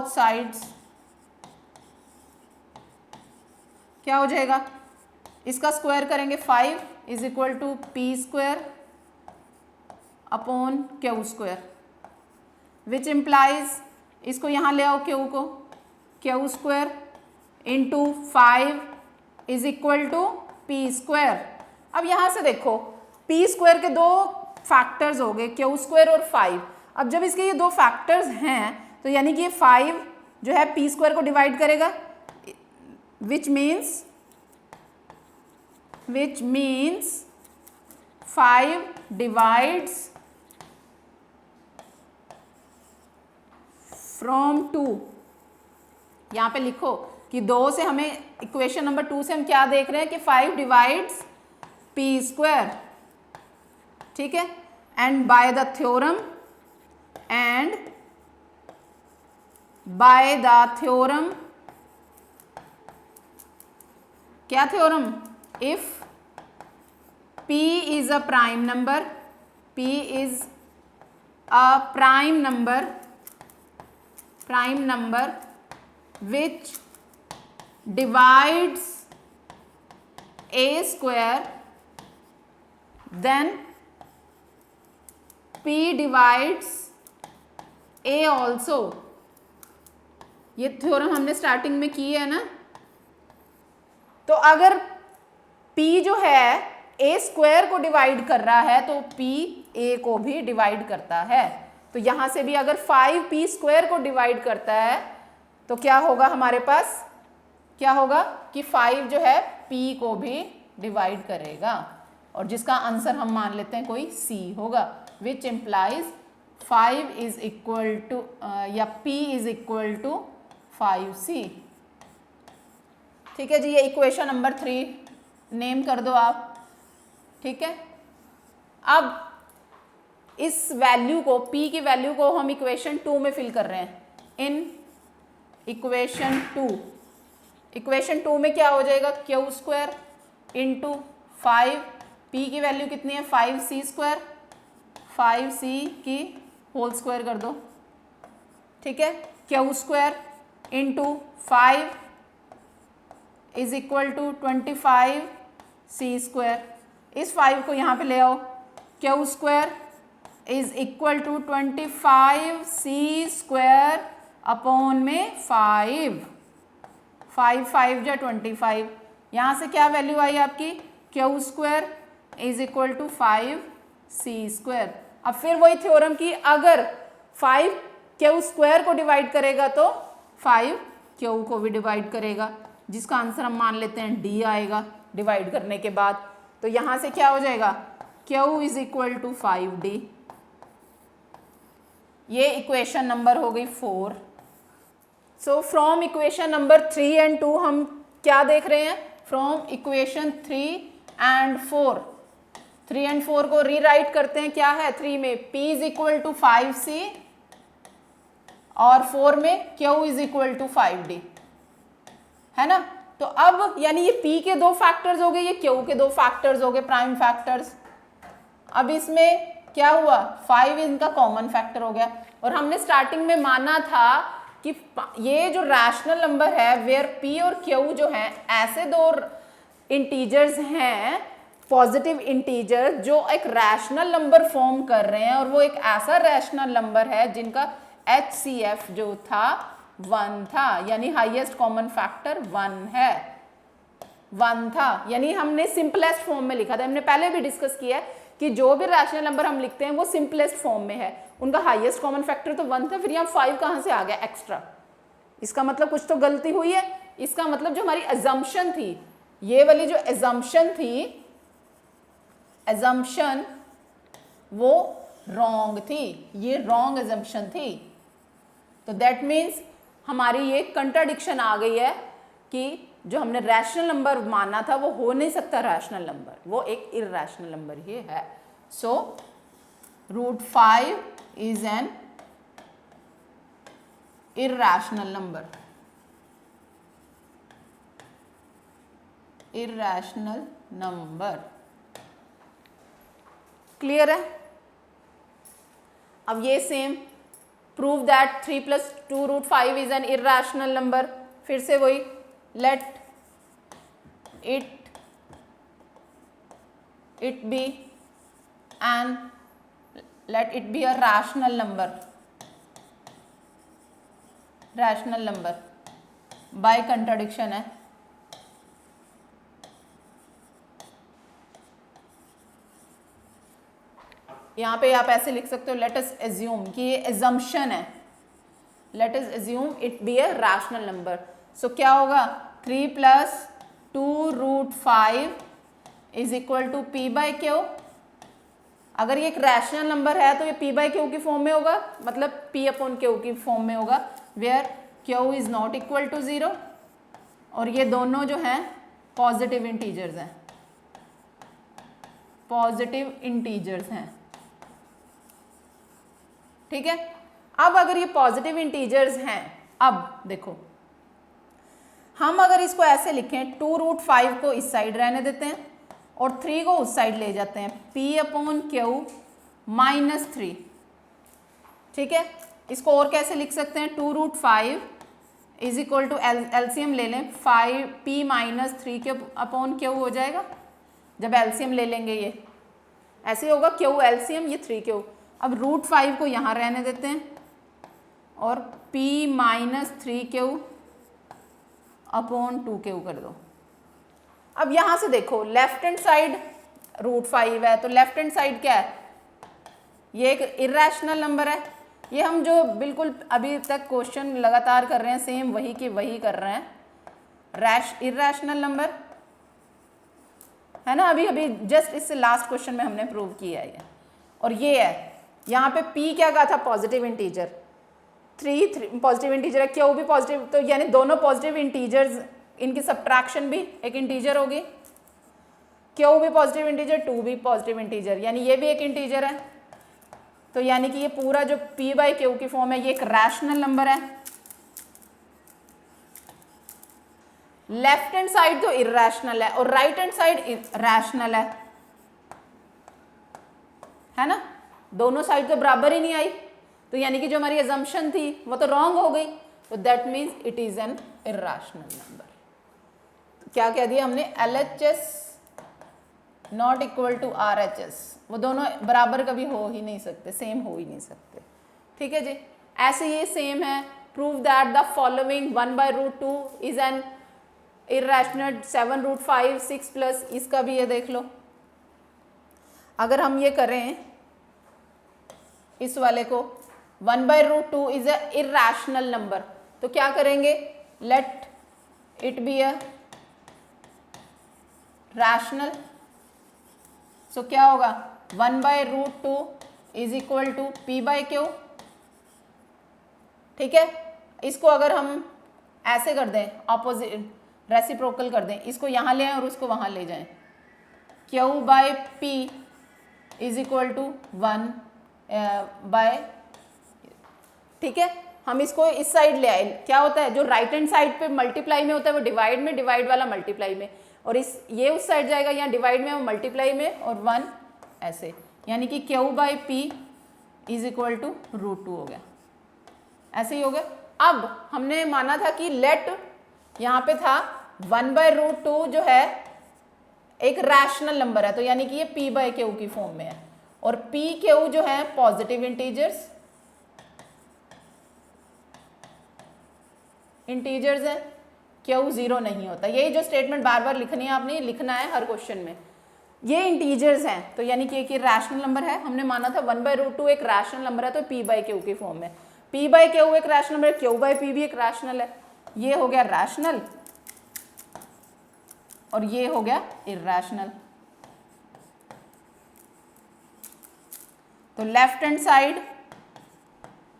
साइड्स क्या हो जाएगा, इसका स्क्वायर करेंगे 5 is equal to p square upon q square, which implies, इसको यहाँ ले आओ क्यू को, q square into 5 is equal to p square. अब यहाँ से देखो पी स्क्वायर के दो फैक्टर्स हो गए, क्यू स्क्वायर और 5। अब जब इसके ये दो फैक्टर्स हैं तो यानी कि ये 5 जो है पी स्क्वायर को डिवाइड करेगा, विच मीन्स 5 डिवाइड्स फ्रॉम 2। यहाँ पे लिखो कि 2 से हमें इक्वेशन नंबर 2 से हम क्या देख रहे हैं कि 5 डिवाइड्स पी स्क्वायर, ठीक है। एंड बाय द थ्योरम क्या theorem, if P is a prime number, P is a prime number which divides a square, then P divides a also। ये थ्योरम हमने स्टार्टिंग में की है ना। तो अगर P जो है a स्क्वायर को डिवाइड कर रहा है तो P a को भी डिवाइड करता है। तो यहां से भी अगर 5p स्क्वायर को डिवाइड करता है तो क्या होगा, हमारे पास क्या होगा कि 5 जो है p को भी डिवाइड करेगा, और जिसका आंसर हम मान लेते हैं कोई c होगा, which implies 5 is equal to या p is equal to 5c। ठीक है जी, ये इक्वेशन नंबर 3 नेम कर दो आप, ठीक है। अब इस वैल्यू को, p की वैल्यू को हम इक्वेशन 2 में फिल कर रहे हैं। इन इक्वेशन 2 में क्या हो जाएगा, क्यू स्क्वायर इंटू 5, p की वैल्यू कितनी है 5c स्क्वायर, 5c की होल स्क्वायर कर दो, ठीक है। Q square into 5 is equal to 25c square. इस 5 को यहाँ पे ले आओ, q square is equal to 25c square upon में 5 जा 25। यहाँ से क्या वैल्यू आई आपकी, q square is equal to 5c square. अब फिर वही थ्योरम की, अगर 5 क्यू स्क्वायर को डिवाइड करेगा तो 5 क्यू को भी डिवाइड करेगा, जिसका आंसर हम मान लेते हैं डी आएगा डिवाइड करने के बाद। तो यहाँ से क्या हो जाएगा, Q is equal to 5d। ये इक्वेशन नंबर हो गई 4। So from equation number 3 and 2 हम क्या देख रहे हैं, फ्रॉम इक्वेशन 3 एंड 4, 3 एंड 4 को रीराइट करते हैं। क्या है 3 में, p is equal to 5c और 4 में q is equal to 5d, है ना। तो अब यानी ये p के 2 फैक्टर्स हो गए, ये q के 2 फैक्टर्स हो गए, प्राइम फैक्टर्स। अब इसमें क्या हुआ, 5 इनका कॉमन फैक्टर हो गया। और हमने स्टार्टिंग में माना था कि ये जो रैशनल नंबर है वेयर p और q जो है ऐसे दो इंटीजर्स हैं, पॉजिटिव इंटीजर जो एक रैशनल नंबर फॉर्म कर रहे हैं, और वो एक ऐसा रैशनल नंबर है जिनका HCF जो था 1 था, यानी हाईएस्ट कॉमन फैक्टर 1 है, 1 था। यानी हमने सिंपलेस्ट फॉर्म में लिखा था, हमने पहले भी डिस्कस किया है कि जो भी रैशनल नंबर हम लिखते हैं वो सिंपलेस्ट फॉर्म में है, उनका हाईएस्ट कॉमन फैक्टर तो 1 था। फिर यहाँ 5 कहाँ से आ गया एक्स्ट्रा, इसका मतलब कुछ तो गलती हुई है। इसका मतलब जो हमारी अजम्पशन थी, ये वाली जो अजम्पशन थी, अजम्पशन वो रॉन्ग थी, ये रॉन्ग अजम्पशन थी। तो दैट मीन्स हमारी ये कंट्राडिक्शन आ गई है कि जो हमने रैशनल नंबर माना था वो हो नहीं सकता रैशनल नंबर, वो एक इरैशनल नंबर ही है। सो √5 is an irrational number, irrational number. Clear है? अब ये same prove that 3 + 2 √5 is an irrational number. फिर से वही, let it be a rational number by contradiction है। यहाँ पे आप ऐसे लिख सकते हो, let us assume कि ये assumption है, let us assume it be a rational number। so क्या होगा, 3 + 2 √5 इज इक्वल टू p/q। अगर ये एक रैशनल नंबर है तो ये p/q की फॉर्म में होगा, मतलब p/q की फॉर्म में होगा, where q is not equal to 0, और ये दोनों जो हैं पॉजिटिव इंटीजर्स हैं, पॉजिटिव इंटीजर्स हैं। ठीक है, अब अगर ये पॉजिटिव इंटीजर्स हैं, अब देखो हम अगर इसको ऐसे लिखें, 2 √5 को इस साइड रहने देते हैं और 3 को उस साइड ले जाते हैं, p/q -3। ठीक है, इसको और कैसे लिख सकते हैं, 2 √5 इज इक्वल टू एलसीएम ले लें, 5p -3q/q हो जाएगा। जब एलसीएम ले लेंगे ये ऐसे होगा, q एलसीएम, ये 3q। अब √5 को यहाँ रहने देते हैं और p -3q/2q कर दो। अब यहाँ से देखो, लेफ्ट हैंड साइड √5 है, तो लेफ्ट हैंड साइड क्या है, ये एक इरैशनल नंबर है। ये हम जो बिल्कुल अभी तक क्वेश्चन लगातार कर रहे हैं, सेम वही की वही कर रहे हैं, इरैशनल नंबर है ना। अभी अभी जस्ट इससे लास्ट क्वेश्चन में हमने प्रूव किया है। और ये है, यहाँ पे p क्या कहा था, पॉजिटिव इंटीजर, 3 पॉजिटिव इंटीजर है, क्यू भी पॉजिटिव, तो यानी दोनों पॉजिटिव इंटीजर्स, इनकी सब्ट्रैक्शन भी एक इंटीजर होगी, क्यू भी पॉजिटिव इंटीजर, 2 भी पॉजिटिव इंटीजर, यानी ये भी एक इंटीजर है। तो यानी कि ये पूरा जो p/q की फॉर्म है ये एक रैशनल नंबर है। लेफ्ट हैंड साइड तो इरैशनल है और राइट हैंड साइड रैशनल है ना, दोनों साइड तो बराबर ही नहीं आई, तो यानी कि जो हमारी अजम्पशन थी वो तो रॉन्ग हो गई। तो that means it is an irrational number. क्या कह दिया हमने, LHS not equal to RHS, वो दोनों बराबर कभी हो ही नहीं सकते, सेम हो ही नहीं सकते। ठीक है जी, ऐसे ये सेम है, prove that the following 1/√2 is an irrational, 7 √5 6 plus, इसका भी ये देख लो। अगर हम ये करें इस वाले को, 1/√2 इज अ इरैशनल नंबर, तो क्या करेंगे, let it be a rational. So क्या होगा, 1/√2 इज इक्वल टू p/q। ठीक है, इसको अगर हम ऐसे कर दें, ऑपोजिट रेसिप्रोकल कर दें, इसको यहाँ ले आए और उसको वहाँ ले जाएं, q/p is equal to 1 bye, ठीक है, हम इसको इस साइड ले आए, क्या होता है जो राइट हैंड साइड पे मल्टीप्लाई में होता है वो डिवाइड में, डिवाइड वाला मल्टीप्लाई में, और इस ये उस साइड जाएगा, यहाँ डिवाइड में वो मल्टीप्लाई में, और 1 ऐसे, यानी कि Q/P इज इक्वल टू √2 हो गया, ऐसे ही हो गया। अब हमने माना था कि लेट यहाँ पे था 1/√2 जो है एक रैशनल नंबर है, तो यानी कि ये P/Q की फॉर्म में है, और PQ जो है पॉजिटिव इंटीजर्स है, Q 0 नहीं होता। यही जो स्टेटमेंट बार बार लिखनी है आपने, लिखना है हर क्वेश्चन में, ये इंटीजर्स हैं, तो यानी कि एक ये रैशनल नंबर है। हमने माना था 1/√2 एक रैशनल नंबर है, तो P/Q की फॉर्म में, P/Q एक रैशनल नंबर है, Q/P भी एक रैशनल है। ये हो गया रैशनल और ये हो गया इर्रैशनल। तो left hand side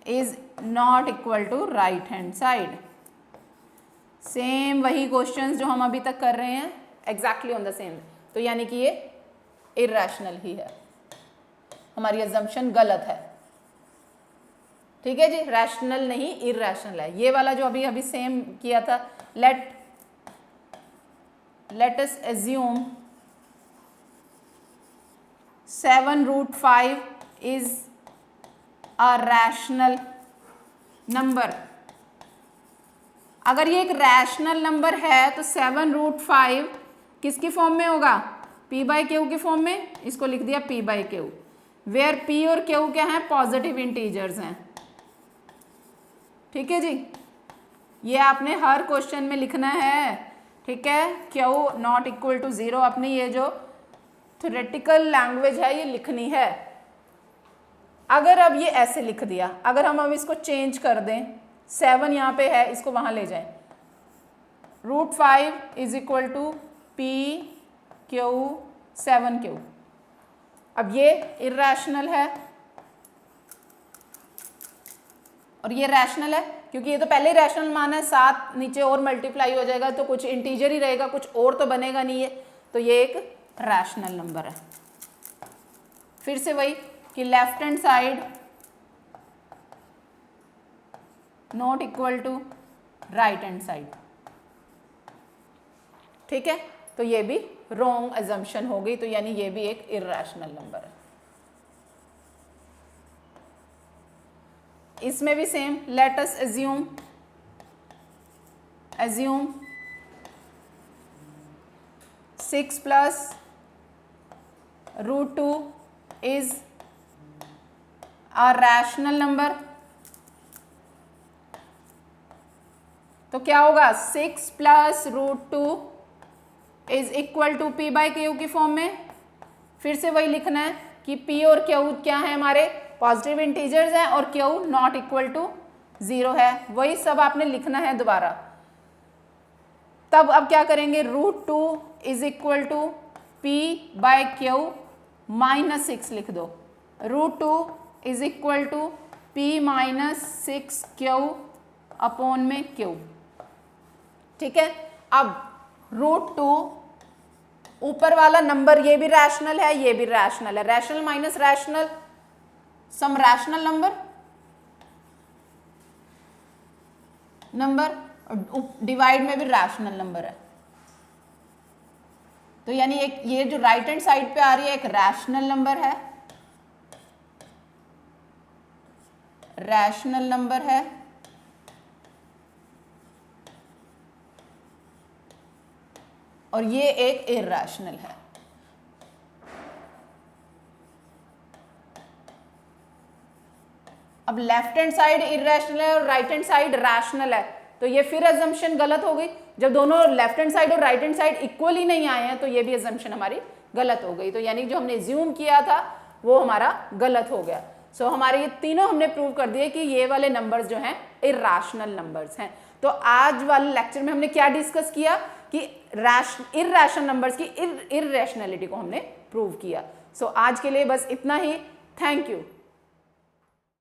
is not equal to right hand side. Same वही क्वेश्चंस जो हम अभी तक कर रहे हैं, एग्जैक्टली ऑन द सेम, तो यानी कि ये इर्रैशनल ही है, हमारी अजम्पशन गलत है। ठीक है जी, रैशनल नहीं इर्रैशनल है। ये वाला जो अभी अभी सेम किया था, let us assume 7√5 is a rational number। अगर ये एक रैशनल नंबर है तो 7√5 किसकी फॉर्म में होगा? P/Q की फॉर्म में। इसको लिख दिया P/Q, वेयर P और Q क्या है? पॉजिटिव इंटीजर्स हैं। ठीक है जी, ये आपने हर क्वेश्चन में लिखना है। ठीक है, Q नॉट इक्वल टू 0 अपनी ये जो थ्योरेटिकल लैंग्वेज है ये लिखनी है। अगर अब ये ऐसे लिख दिया, अगर हम अब इसको चेंज कर दें, 7 यहाँ पे है, इसको वहाँ ले जाएं, √5 is equal to PQ 7Q। अब ये इर्रैशनल है और ये रैशनल है, क्योंकि ये तो पहले ही रैशनल माना है, 7 नीचे और मल्टीप्लाई हो जाएगा तो कुछ इंटीजर ही रहेगा, कुछ और तो बनेगा नहीं है, तो ये एक रैशनल नंबर है। फिर से वही कि left hand side not equal to right hand side. ठीक है, तो ये भी रॉन्ग अजम्पशन हो गई, तो यानी ये भी एक इर्रैशनल नंबर है। इसमें भी same, let us assume 6 plus √2 is a rational number। तो क्या होगा? 6 plus √2 is equal to P/Q की फॉर्म में। फिर से वही लिखना है कि P और Q क्या है? हमारे पॉजिटिव इंटीजर्स हैं और Q नॉट इक्वल टू 0 है। वही सब आपने लिखना है दोबारा। तब अब क्या करेंगे? √2 इज इक्वल टू P/Q -6 लिख दो। √2 is equal to P -6Q upon में Q। ठीक है, अब √2 ऊपर वाला नंबर ये भी रैशनल है, ये भी रैशनल है, rational minus rational sum rational number divide में भी रैशनल नंबर है। तो यानी एक ये जो राइट हैंड साइड पे आ रही है एक रैशनल नंबर है, रैशनल नंबर है, और ये एक इर्रैशनल है। अब लेफ्ट हैंड साइड इर्रैशनल है और राइट हैंड साइड रैशनल है, तो ये फिर अजम्पशन गलत हो गई। जब दोनों लेफ्ट हैंड साइड और राइट हैंड साइड इक्वल ही नहीं आए हैं तो ये भी अजम्पशन हमारी गलत हो गई। तो यानी जो हमने ज्यूम किया था वो हमारा गलत हो गया। सो हमारे ये तीनों हमने प्रूव कर दिए कि ये वाले नंबर्स जो हैं इर्रैशनल नंबर्स हैं। तो आज वाले लेक्चर में हमने क्या डिस्कस किया कि इर्रैशनल नंबर्स की इर्रैशनैलिटी को हमने प्रूव किया। सो आज के लिए बस इतना ही। Thank you.